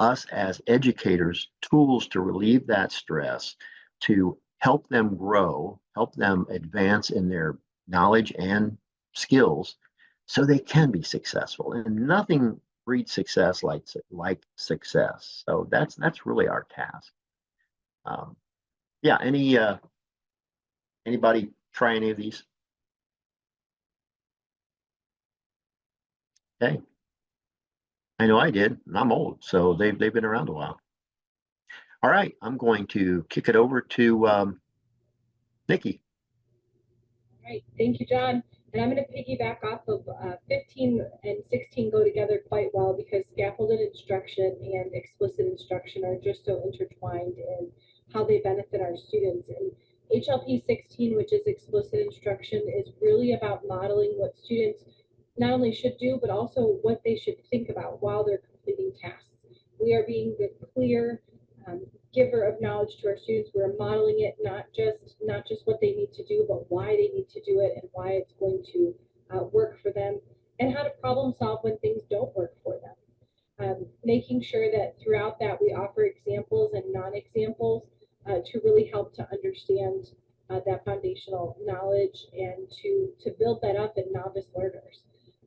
us as educators tools to relieve that stress, to help them grow, help them advance in their knowledge and skills so they can be successful. And nothing breeds success like success. So that's really our task. Yeah, anybody try any of these? Okay. I know I did, and I'm old, so they've been around a while. All right, I'm going to kick it over to Nikki. Right, thank you, John. And I'm going to piggyback off of 15 and 16 go together quite well because scaffolded instruction and explicit instruction are just so intertwined in how they benefit our students. And HLP 16, which is explicit instruction, is really about modeling what students not only should do, but also what they should think about while they're completing tasks. We are being the clear giver of knowledge to our students. We're modeling it, not just what they need to do, but why they need to do it and why it's going to work for them, and how to problem solve when things don't work for them. Making sure that throughout that we offer examples and non-examples to really help to understand that foundational knowledge and to build that up in novice learners.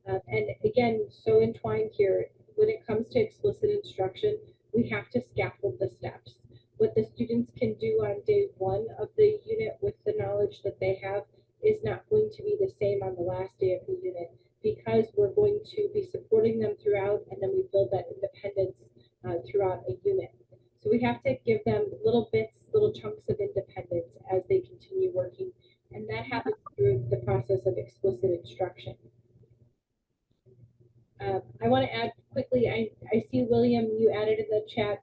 And again, so entwined here, when it comes to explicit instruction, we have to scaffold the steps. What the students can do on day one of the unit with the knowledge that they have is not going to be the same on the last day of the unit, because we're going to be supporting them throughout, and then we build that independence throughout a unit. So we have to give them little bits, little chunks of independence as they continue working, and that happens through the process of explicit instruction. I want to add quickly, I see William, you added in the chat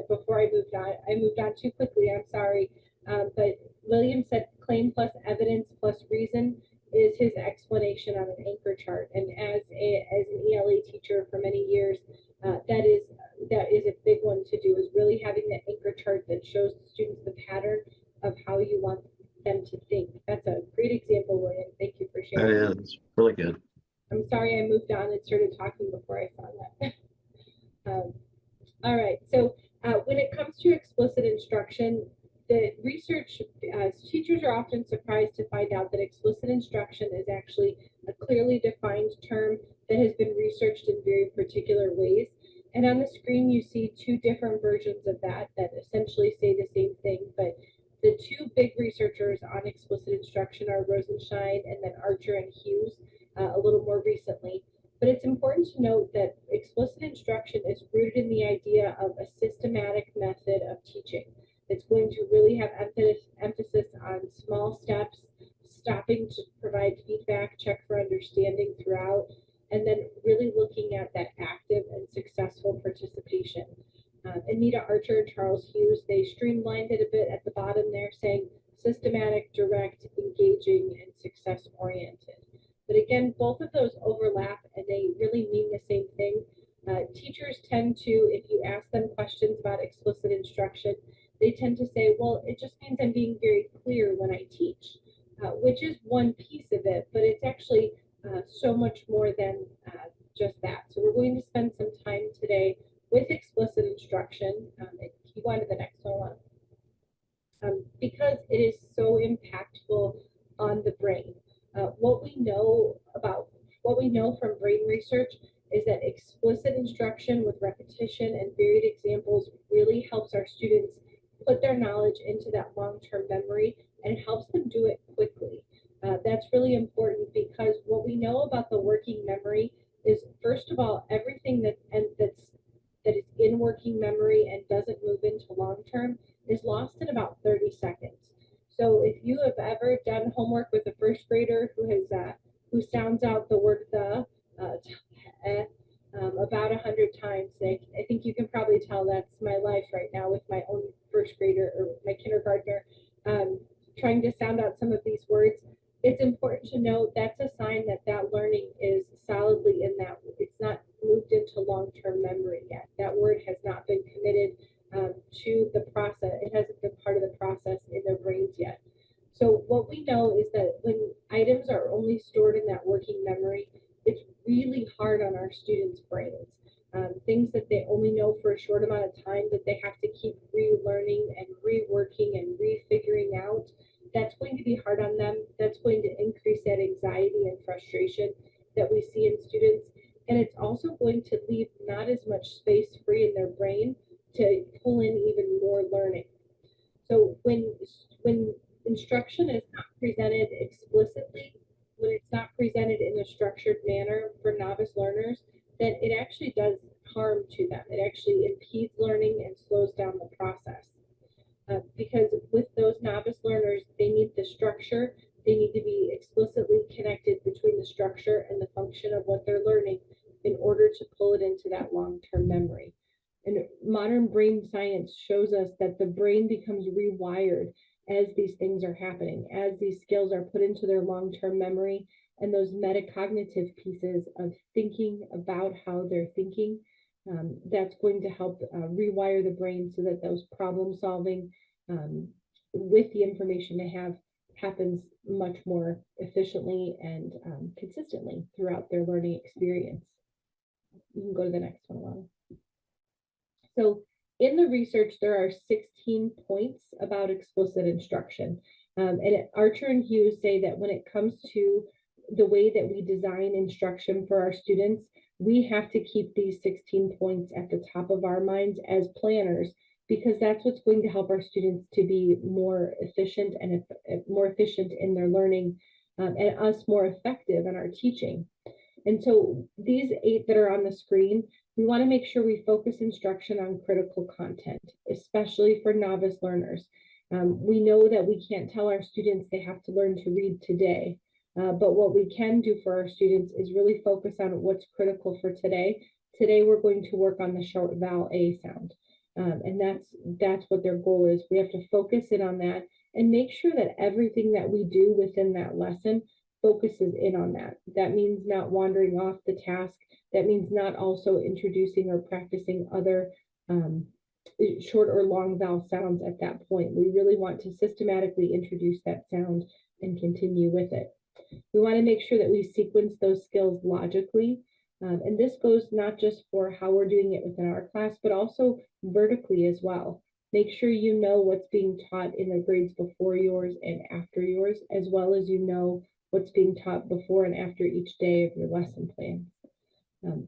before I moved on. I moved on too quickly, I'm sorry. But William said claim plus evidence plus reason is his explanation on an anchor chart. And as an ELA teacher for many years, that is a big one to do, is really having that anchor chart that shows the students the pattern of how you want them to think. That's a great example, William. Thank you for sharing. That is really good. I'm sorry I moved on and started talking before I saw that. All right, so when it comes to explicit instruction, the research, teachers are often surprised to find out that explicit instruction is actually a clearly defined term that has been researched in very particular ways. And on the screen, you see two different versions of that essentially say the same thing, but the two big researchers on explicit instruction are Rosenstein and then Archer and Hughes a little more recently. But it's important to note that explicit instruction is rooted in the idea of a systematic method of teaching. It's going to really have emphasis on small steps, stopping to provide feedback, check for understanding throughout, and then really looking at that active and successful participation. Anita Archer and Charles Hughes, they streamlined it a bit at the bottom there, saying systematic, direct, engaging, and success-oriented. But again, both of those overlap and they really mean the same thing. Teachers tend to, if you ask them questions about explicit instruction, they tend to say, well, it just means I'm being very clear when I teach, which is one piece of it, but it's actually so much more than just that. So we're going to spend some time today with explicit instruction. If you go on to the next one, because it is so impactful on the brain. What we know from brain research is that explicit instruction with repetition and varied examples really helps our students put their knowledge into that long-term memory and helps them do it quickly. That's really important because what we know about the working memory is, first of all, everything that is in working memory and doesn't move into long-term is lost in about 30 seconds. So if you have ever done homework with a first grader who sounds out the word the about 100 times, I think you can probably tell that's my life right now with my own first grader or my kindergartner, trying to sound out some of these words. It's important to note that's a sign that that learning is solidly in that. It's not moved into long-term memory yet. That word has not been committed to the process. It hasn't been part of the process in their brains yet. So what we know is that when items are only stored in that working memory, it's really hard on our students' brains. Things that they only know for a short amount of time that they have to keep relearning and reworking and refiguring out, that's going to be hard on them. That's going to increase that anxiety and frustration that we see in students. And it's also going to leave not as much space free in their brain to pull in even more learning. So when instruction is not presented explicitly, when it's not presented in a structured manner for novice learners, then it actually does harm to them. It actually impedes learning and slows down the process. Because with those novice learners, they need the structure, they need to be explicitly connected between the structure and the function of what they're learning in order to pull it into that long-term memory. And modern brain science shows us that the brain becomes rewired as these things are happening, as these skills are put into their long-term memory, and those metacognitive pieces of thinking about how they're thinking, that's going to help rewire the brain so that those problem solving with the information they have happens much more efficiently and consistently throughout their learning experience. You can go to the next one, Alana. So in the research, there are 16 points about explicit instruction. And Archer and Hughes say that when it comes to the way that we design instruction for our students, we have to keep these 16 points at the top of our minds as planners, because that's what's going to help our students to be more efficient and more efficient in their learning, and us more effective in our teaching. And so these 8 that are on the screen, we want to make sure we focus instruction on critical content, especially for novice learners. We know that we can't tell our students they have to learn to read today, but what we can do for our students is really focus on what's critical for today. Today, we're going to work on the short vowel A sound. And that's what their goal is. We have to focus in on that and make sure that everything that we do within that lesson focuses in on that. That means not wandering off the task. That means not also introducing or practicing other short or long vowel sounds at that point. We really want to systematically introduce that sound and continue with it. We want to make sure that we sequence those skills logically. And this goes not just for how we're doing it within our class, but also vertically as well. Make sure you know what's being taught in the grades before yours and after yours, as well as you know what's being taught before and after each day of your lesson plan.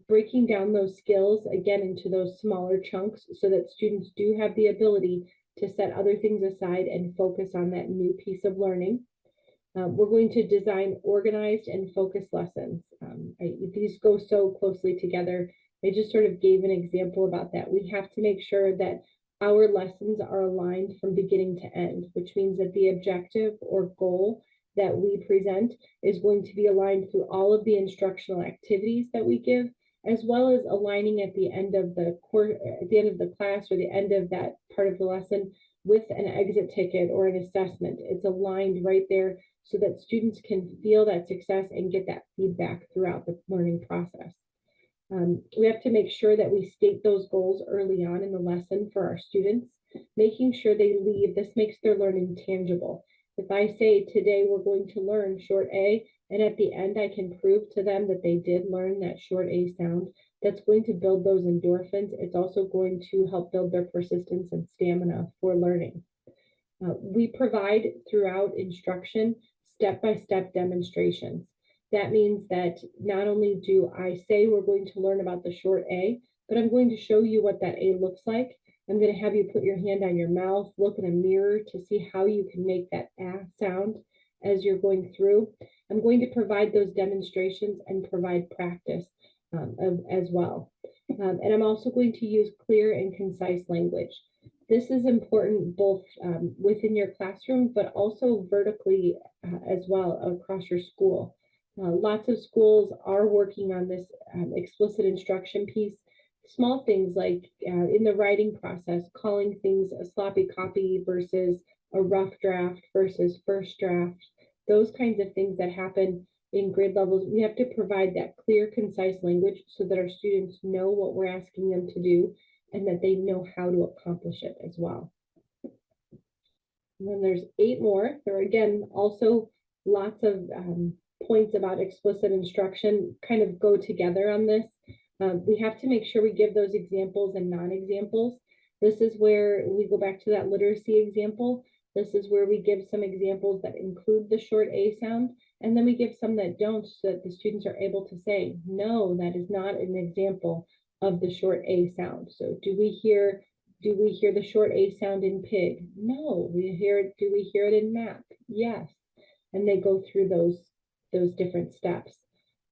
Breaking down those skills, again, into those smaller chunks so that students do have the ability to set other things aside and focus on that new piece of learning. We're going to design organized and focused lessons. These go so closely together. I just sort of gave an example about that. We have to make sure that our lessons are aligned from beginning to end, which means that the objective or goal that we present is going to be aligned through all of the instructional activities that we give, as well as aligning at the end of the course, at the end of the class or the end of that part of the lesson with an exit ticket or an assessment. It's aligned right there so that students can feel that success and get that feedback throughout the learning process. We have to make sure that we state those goals early on in the lesson for our students, making sure they leave. This makes their learning tangible. If I say today we're going to learn short A, and at the end I can prove to them that they did learn that short A sound, that's going to build those endorphins. It's also going to help build their persistence and stamina for learning. We provide throughout instruction step-by-step demonstrations. That means that not only do I say we're going to learn about the short A, but I'm going to show you what that A looks like. I'm going to have you put your hand on your mouth, look in a mirror to see how you can make that A sound as you're going through. I'm going to provide those demonstrations and provide practice as well. And I'm also going to use clear and concise language. This is important both within your classroom, but also vertically as well across your school. Lots of schools are working on this explicit instruction piece. Small things like in the writing process, calling things a sloppy copy versus a rough draft versus first draft, those kinds of things that happen in grade levels. We have to provide that clear, concise language so that our students know what we're asking them to do and that they know how to accomplish it as well. And then there's 8 more. There are, again, also lots of points about explicit instruction kind of go together on this. We have to make sure we give those examples and non-examples. This is where we go back to that literacy example. This is where we give some examples that include the short A sound, and then we give some that don't, so that the students are able to say, no, that is not an example of the short A sound. So do we hear the short A sound in pig? No. Do we hear it in map? Yes. And they go through those different steps.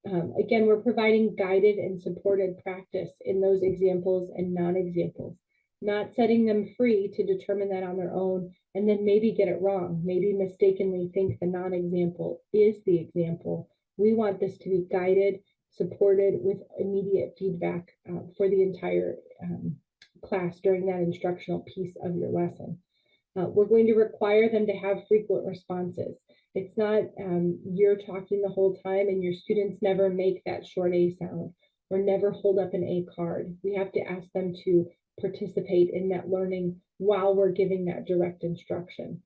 Again, we're providing guided and supported practice in those examples and non-examples. not setting them free to determine that on their own and then maybe get it wrong, maybe mistakenly think the non-example is the example. We want this to be guided, supported with immediate feedback for the entire class during that instructional piece of your lesson. We're going to require them to have frequent responses. It's not you're talking the whole time and your students never make that short A sound or never hold up an A card. We have to ask them to participate in that learning while we're giving that direct instruction.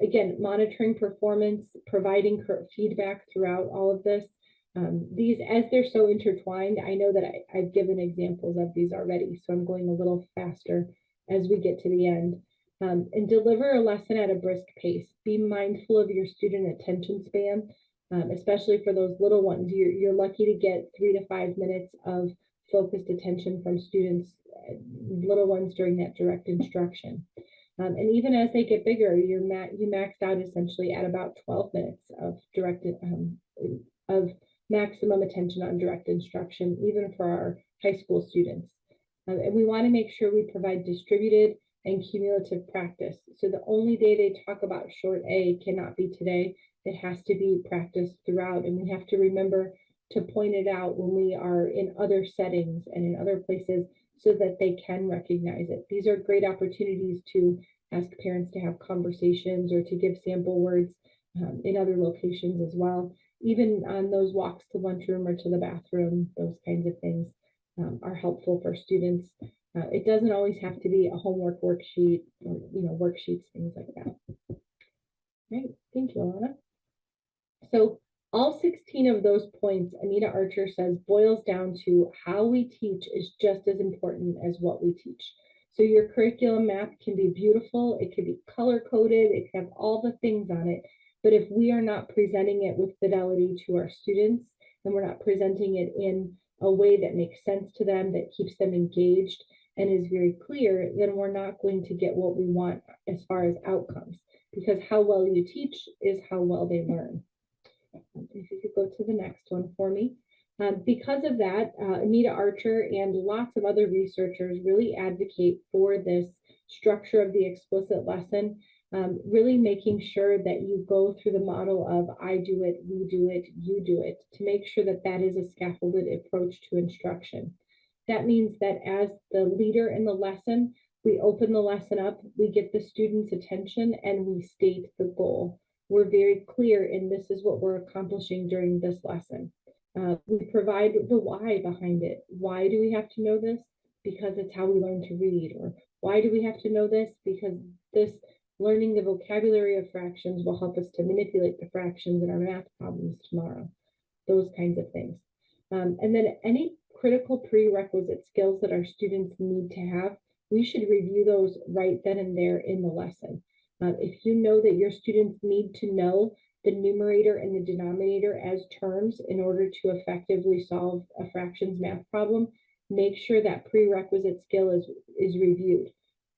Again, monitoring performance, providing feedback throughout all of this. These, as they're so intertwined, I know that I've given examples of these already, so I'm going a little faster as we get to the end. And deliver a lesson at a brisk pace. Be mindful of your student attention span, especially for those little ones. You're lucky to get 3 to 5 minutes of focused attention from students, little ones during that direct instruction. And even as they get bigger, you max out essentially at about 12 minutes of of maximum attention on direct instruction, even for our high school students. And we want to make sure we provide distributed and cumulative practice. So the only day they talk about short A cannot be today. It has to be practiced throughout, and we have to remember to point it out when we are in other settings and in other places so that they can recognize it. These are great opportunities to ask parents to have conversations or to give sample words in other locations as well. Even on those walks to lunchroom or to the bathroom, those kinds of things are helpful for students. It doesn't always have to be a homework worksheet or worksheets, things like that. Right, thank you, Alana. So all 16 of those points, Anita Archer says, boils down to how we teach is just as important as what we teach. So your curriculum map can be beautiful, it can be color-coded, it can have all the things on it, but if we are not presenting it with fidelity to our students, and we're not presenting it in a way that makes sense to them, that keeps them engaged and is very clear, then we're not going to get what we want as far as outcomes, because how well you teach is how well they learn. If you could go to the next one for me. Because of that, Anita Archer and lots of other researchers really advocate for this structure of the explicit lesson, really making sure that you go through the model of I do it, we do it, you do it, to make sure that that is a scaffolded approach to instruction. That means that as the leader in the lesson, we open the lesson up, we get the student's attention, and we state the goal. We're very clear, and this is what we're accomplishing during this lesson. We provide the why behind it. Why do we have to know this? Because it's how we learn to read. Or why do we have to know this? Because this learning the vocabulary of fractions will help us to manipulate the fractions in our math problems tomorrow. Those kinds of things. And then any critical prerequisite skills that our students need to have, we should review those right then and there in the lesson. If you know that your students need to know the numerator and the denominator as terms in order to effectively solve a fractions math problem, make sure that prerequisite skill is reviewed.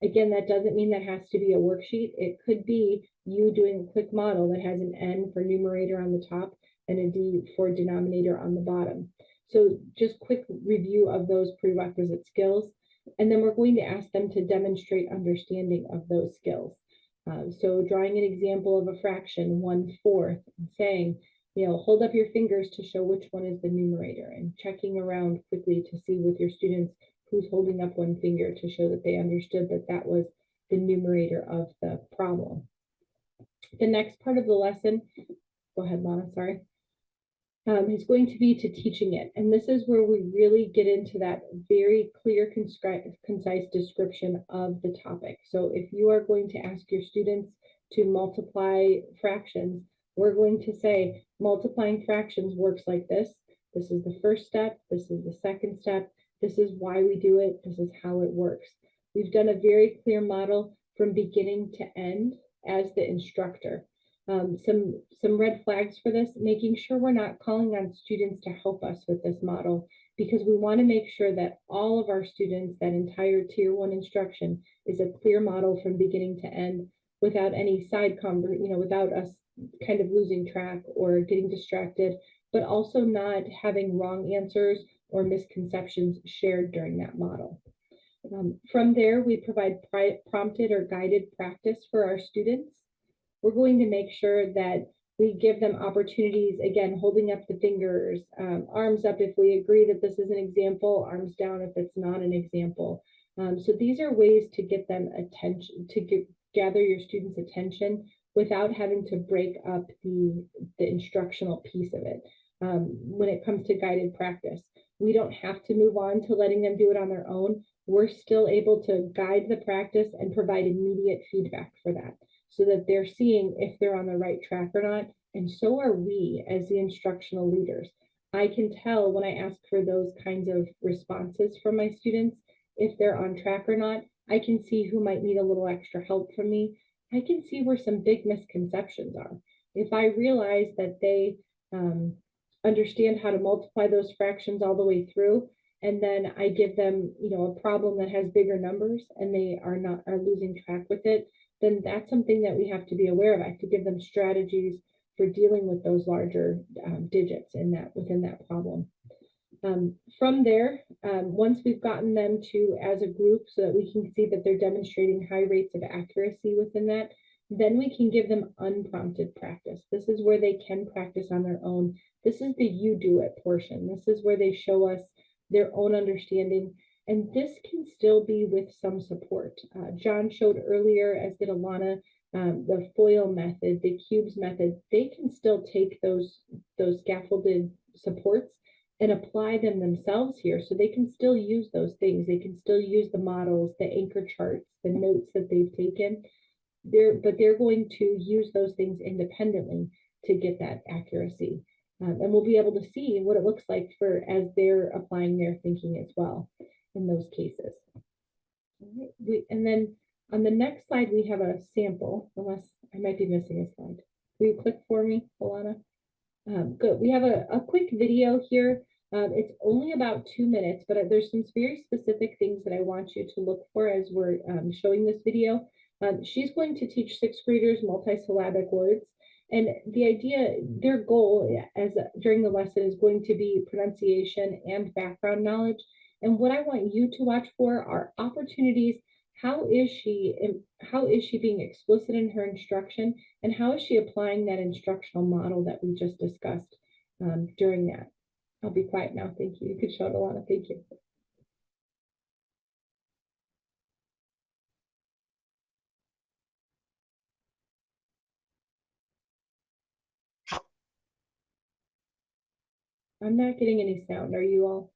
Again, that doesn't mean that has to be a worksheet. It could be you doing a quick model that has an N for numerator on the top and a D for denominator on the bottom. So just quick review of those prerequisite skills. And then we're going to ask them to demonstrate understanding of those skills. So drawing an example of a fraction, 1/4, and saying, hold up your fingers to show which one is the numerator, and checking around quickly to see with your students who's holding up one finger to show that they understood that that was the numerator of the problem. The next part of the lesson, go ahead, Lana, sorry, is going to be to teaching it. And this is where we really get into that very clear, concise description of the topic. So if you are going to ask your students to multiply fractions, we're going to say multiplying fractions works like this. This is the first step. This is the second step. This is why we do it. This is how it works. We've done a very clear model from beginning to end as the instructor. Some red flags for this, making sure we're not calling on students to help us with this model, because we want to make sure that all of our students, that entire tier 1 instruction is a clear model from beginning to end without any side without us kind of losing track or getting distracted, but also not having wrong answers or misconceptions shared during that model. From there, we provide prompted or guided practice for our students. We're going to make sure that we give them opportunities, again, holding up the fingers, arms up if we agree that this is an example, arms down if it's not an example. So these are ways to get them attention, to gather your students' attention without having to break up the instructional piece of it. When it comes to guided practice, we don't have to move on to letting them do it on their own. We're still able to guide the practice and provide immediate feedback for that, so that they're seeing if they're on the right track or not. And so are we as the instructional leaders. I can tell when I ask for those kinds of responses from my students, if they're on track or not. I can see who might need a little extra help from me. I can see where some big misconceptions are. If I realize that they understand how to multiply those fractions all the way through, and then I give them, a problem that has bigger numbers and they are losing track with it, then that's something that we have to be aware of. I have to give them strategies for dealing with those larger digits within that problem. From there, once we've gotten them to as a group so that we can see that they're demonstrating high rates of accuracy within that, then we can give them unprompted practice. This is where they can practice on their own. This is the you do it portion. This is where they show us their own understanding. And this can still be with some support. John showed earlier, as did Alana, the FOIL method, the cubes method. They can still take those scaffolded supports and apply them themselves here. So they can still use those things. They can still use the models, the anchor charts, the notes that they've taken. But they're going to use those things independently to get that accuracy. And we'll be able to see what it looks like as they're applying their thinking as well in those cases. And then on the next slide, we have a sample, unless I might be missing a slide. Will you click for me, Alana? Good. We have a quick video here. It's only about 2 minutes, but there's some very specific things that I want you to look for as we're showing this video. She's going to teach 6th graders multisyllabic words. And the idea, their goal during the lesson is going to be pronunciation and background knowledge. And what I want you to watch for are opportunities. How is she being explicit in her instruction, and how is she applying that instructional model that we just discussed during that? I'll be quiet now. Thank you. You could show it, Alana. Thank you. I'm not getting any sound. Are you all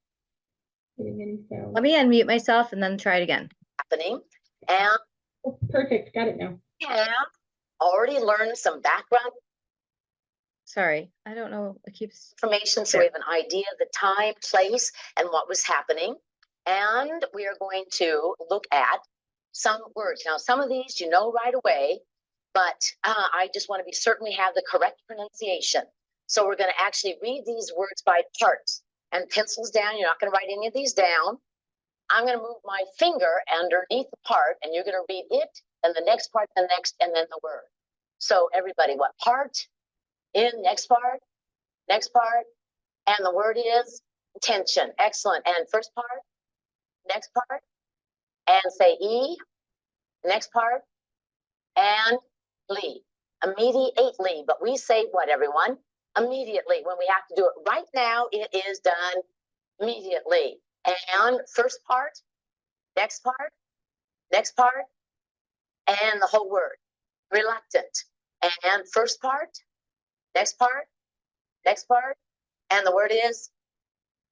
getting any sound? Let me unmute myself and then try it again. Happening, and Oh, perfect. Got it now. already learned some background Sorry, I don't know. It keeps. information, so we have an idea of the time, place, and what was happening. And we are going to look at some words. Now, some of these you know right away, but I just want to be certain we have the correct pronunciation. So we're going to actually read these words by parts. And pencils down. You're not going to write any of these down. I'm going to move my finger underneath the part, and you're going to read it, and the next part, the next, and then the word. So everybody, what part? In, next part, and the word is attention. Excellent. And first part, next part, and say E, next part, and Lee. Immediately, but we say what, everyone? Immediately. When we have to do it right now, it is done immediately. And first part, next part, and the whole word. Reluctant. And first part, next part, and the word is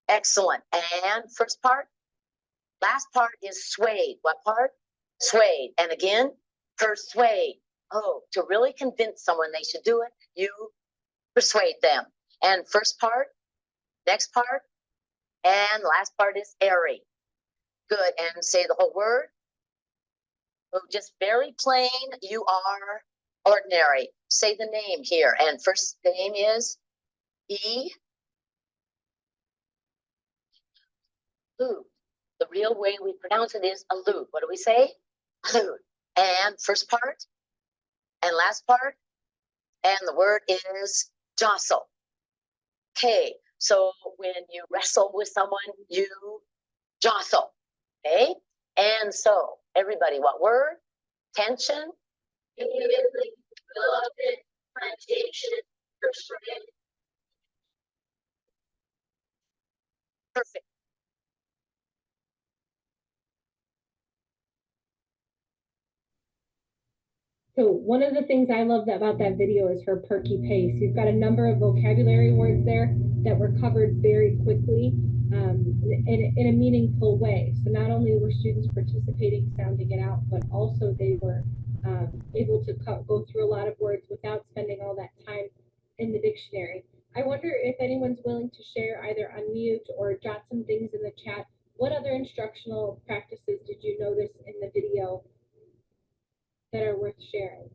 excellent. And first part, last part is swayed. What part? Swayed. And again, persuade. Oh, to really convince someone they should do it, you persuade them. And first part, next part, and last part is airy. Good. And say the whole word. Oh, just very plain. You are ordinary. Say the name here. And first the name is E. Lou. The real way we pronounce it is allude. What do we say? Allude. And first part and last part. And the word is jostle. Okay. So when you wrestle with someone, you jostle. Okay. And so, everybody, what word? Tension. Perfect. So one of the things I love about that video is her perky pace. You've got a number of vocabulary words there that were covered very quickly in a meaningful way. So not only were students participating, sounding it out, but also they were able to go through a lot of words without spending all that time in the dictionary. I wonder if anyone's willing to share, either unmute or jot some things in the chat. What other instructional practices did you notice in the video that are worth sharing?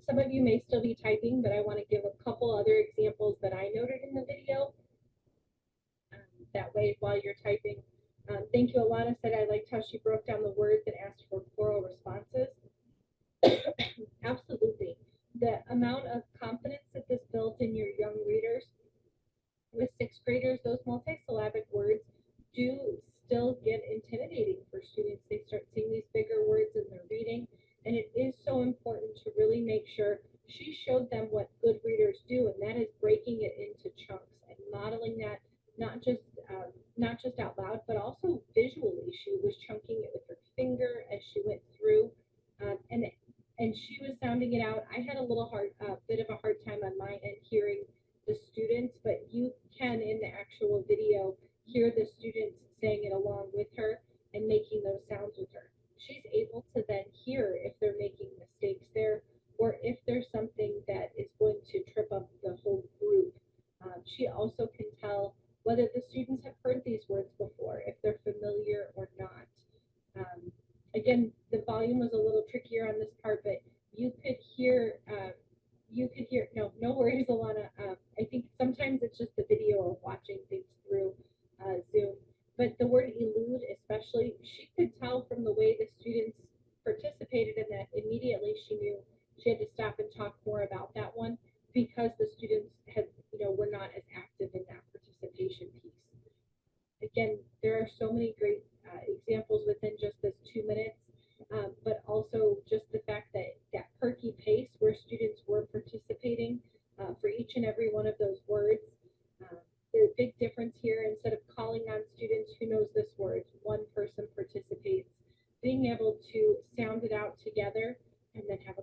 Some of you may still be typing, but I want to give a couple other examples that I noted in the video. That way, while you're typing, thank you. Alana said I liked how she broke down the words and asked for plural responses. Absolutely. The amount of confidence that this built in your young readers with sixth graders, those multisyllabic words do still get intimidating for students. They start seeing these bigger words in their reading, and it is so important to really make sure she showed them what good readers do, and that is breaking it into chunks and modeling that not just out loud, but also visually. She was chunking it with her finger as she went through, and she was sounding it out. I had a bit of a hard time on my end hearing the students, but you can, in the actual video, hear the students saying it along with her and making those sounds with her. She's able to then hear if they're making mistakes there, or if there's something that is going to trip up the whole group. She also can tell whether the students have heard these words before, if they're familiar or not. Again, the volume was a little trickier on this part, but you could hear, no worries, Alana. I think sometimes it's just the video of watching things through Zoom. But the word elude, especially, she could tell from the way the students participated in that. Immediately she knew she had to stop and talk more about that one, because the students were not as active in that participation piece. Again, there are so many great examples within just this 2 minutes, but also just the fact that that perky pace where students were participating for each and every one of those words. The big difference here, instead of calling on students who knows this word, one person participates, being able to sound it out together and then have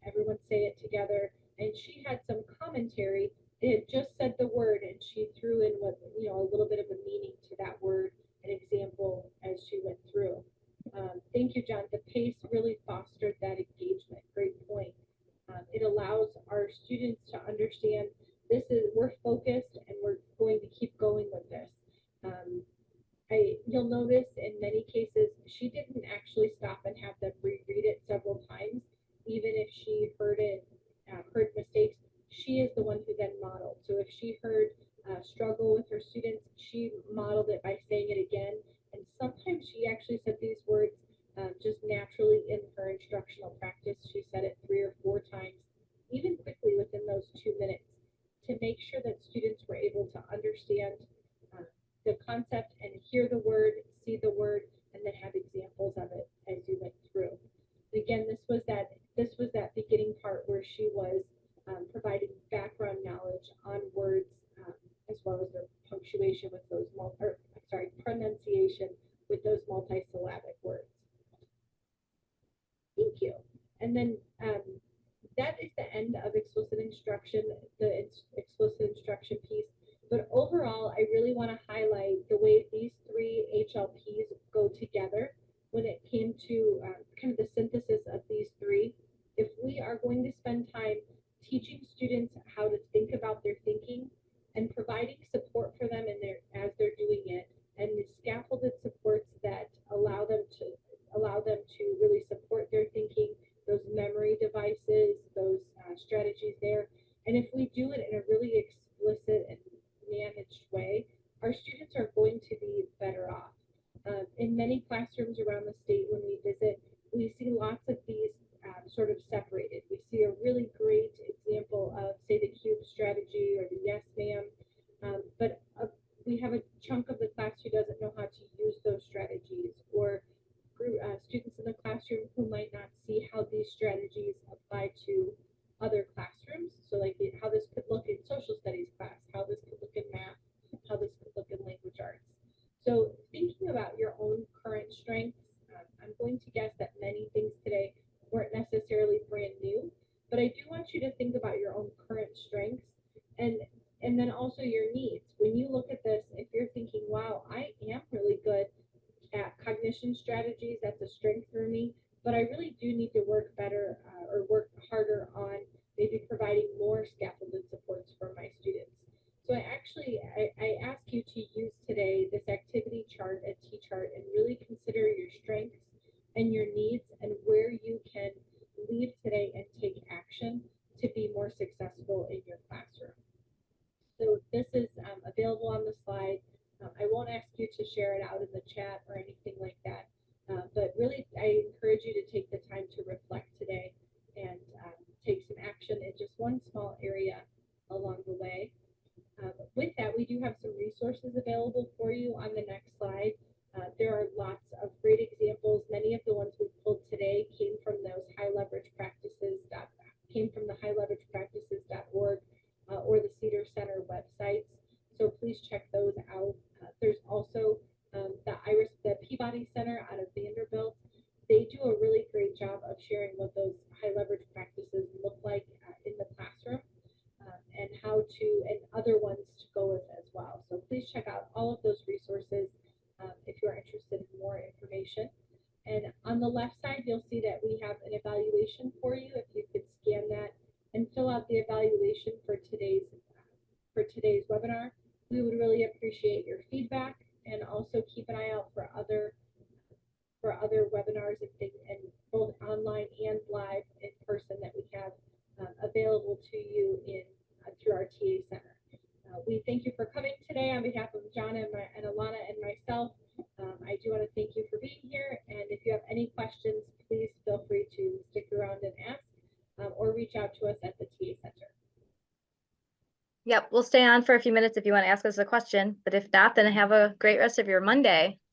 everyone say it together. And she had some commentary. They had just said the word, and she threw in a little bit of a meaning to that word, an example as she went through. Thank you, John. The pace really fostered that engagement. Great point. It allows our students to understand we're focused and we're going to keep going with this. You'll notice in many cases, she didn't actually stop and have them reread it several times, even if she heard mistakes. She is the one who then modeled. So if she heard struggle with her students, she modeled it by saying it again. And sometimes she actually said these words just naturally in her instructional practice. She said it 3 or 4 times, even quickly within those 2 minutes, to make sure that students were able to understand the concept and hear the word, see the word, and then have examples of it as you went through. Again, this was that beginning part where she was providing background knowledge on words, as well as their punctuation with those pronunciation with those multisyllabic words. Thank you. And then that is the end of explicit instruction, the explicit instruction piece. But overall, I really want to highlight the way these 3 HLPs go together when it came to kind of the synthesis of these 3. If we are going to spend time teaching students how to think about their thinking and providing support for them as they're doing it, and the scaffolded supports that allow them to really support their thinking, those memory devices, those strategies there. And if we do it in a really explicit and managed way, our students are going to be better off. In many classrooms around the state, when we visit, we see lots of these sort of separated. We see a really great example of, say, the cube strategy or the yes ma'am, but we have a chunk of the class who doesn't know how to use those strategies. other classrooms. So like how this could look in social studies class, how this could look in math, how this could look in language arts. So thinking about your own current strengths, I'm going to guess that many things today weren't necessarily brand new, but I do want you to think about your own current strengths and and then also your needs. When you look at this, if you're thinking, wow, I am really good at cognition strategies, that's a strength for me, but I really do need to work better or work harder on maybe providing more scaffolded supports for my students. So I ask you to use today this activity chart and T-chart and really consider your strengths and your needs and where you can leave today and take action to be more successful in your classroom. So this is available on the slide. I won't ask you to share it out in the chat or anything like that, but really I encourage you to take the time to reflect today and take some action in just one small area along the way. With that, we do have some resources available for you on the next slide. There are lots of great examples. Many of the ones we pulled today came from those high leverage practices came from the highLeveragePractices.org or the Cedar Center websites. So please check those out. There's also the Peabody Center out of Vanderbilt. They do a really great job of sharing what those high leverage practices look like in the classroom. And how to, and other ones to go with as well. So please check out all of those resources if you're interested in more information. And on the left side, you'll see that we have an evaluation for you. If you could scan that and fill out the evaluation for today's webinar, we would really appreciate your feedback, and also keep an eye out for other webinars and things, and both online and live in person that we have available to you through our TA Center. We thank you for coming today on behalf of John and Alana and myself. I do want to thank you for being here, and if you have any questions, please feel free to stick around and ask or reach out to us at the TA Center. Yep, we'll stay on for a few minutes if you want to ask us a question, but if not, then have a great rest of your Monday.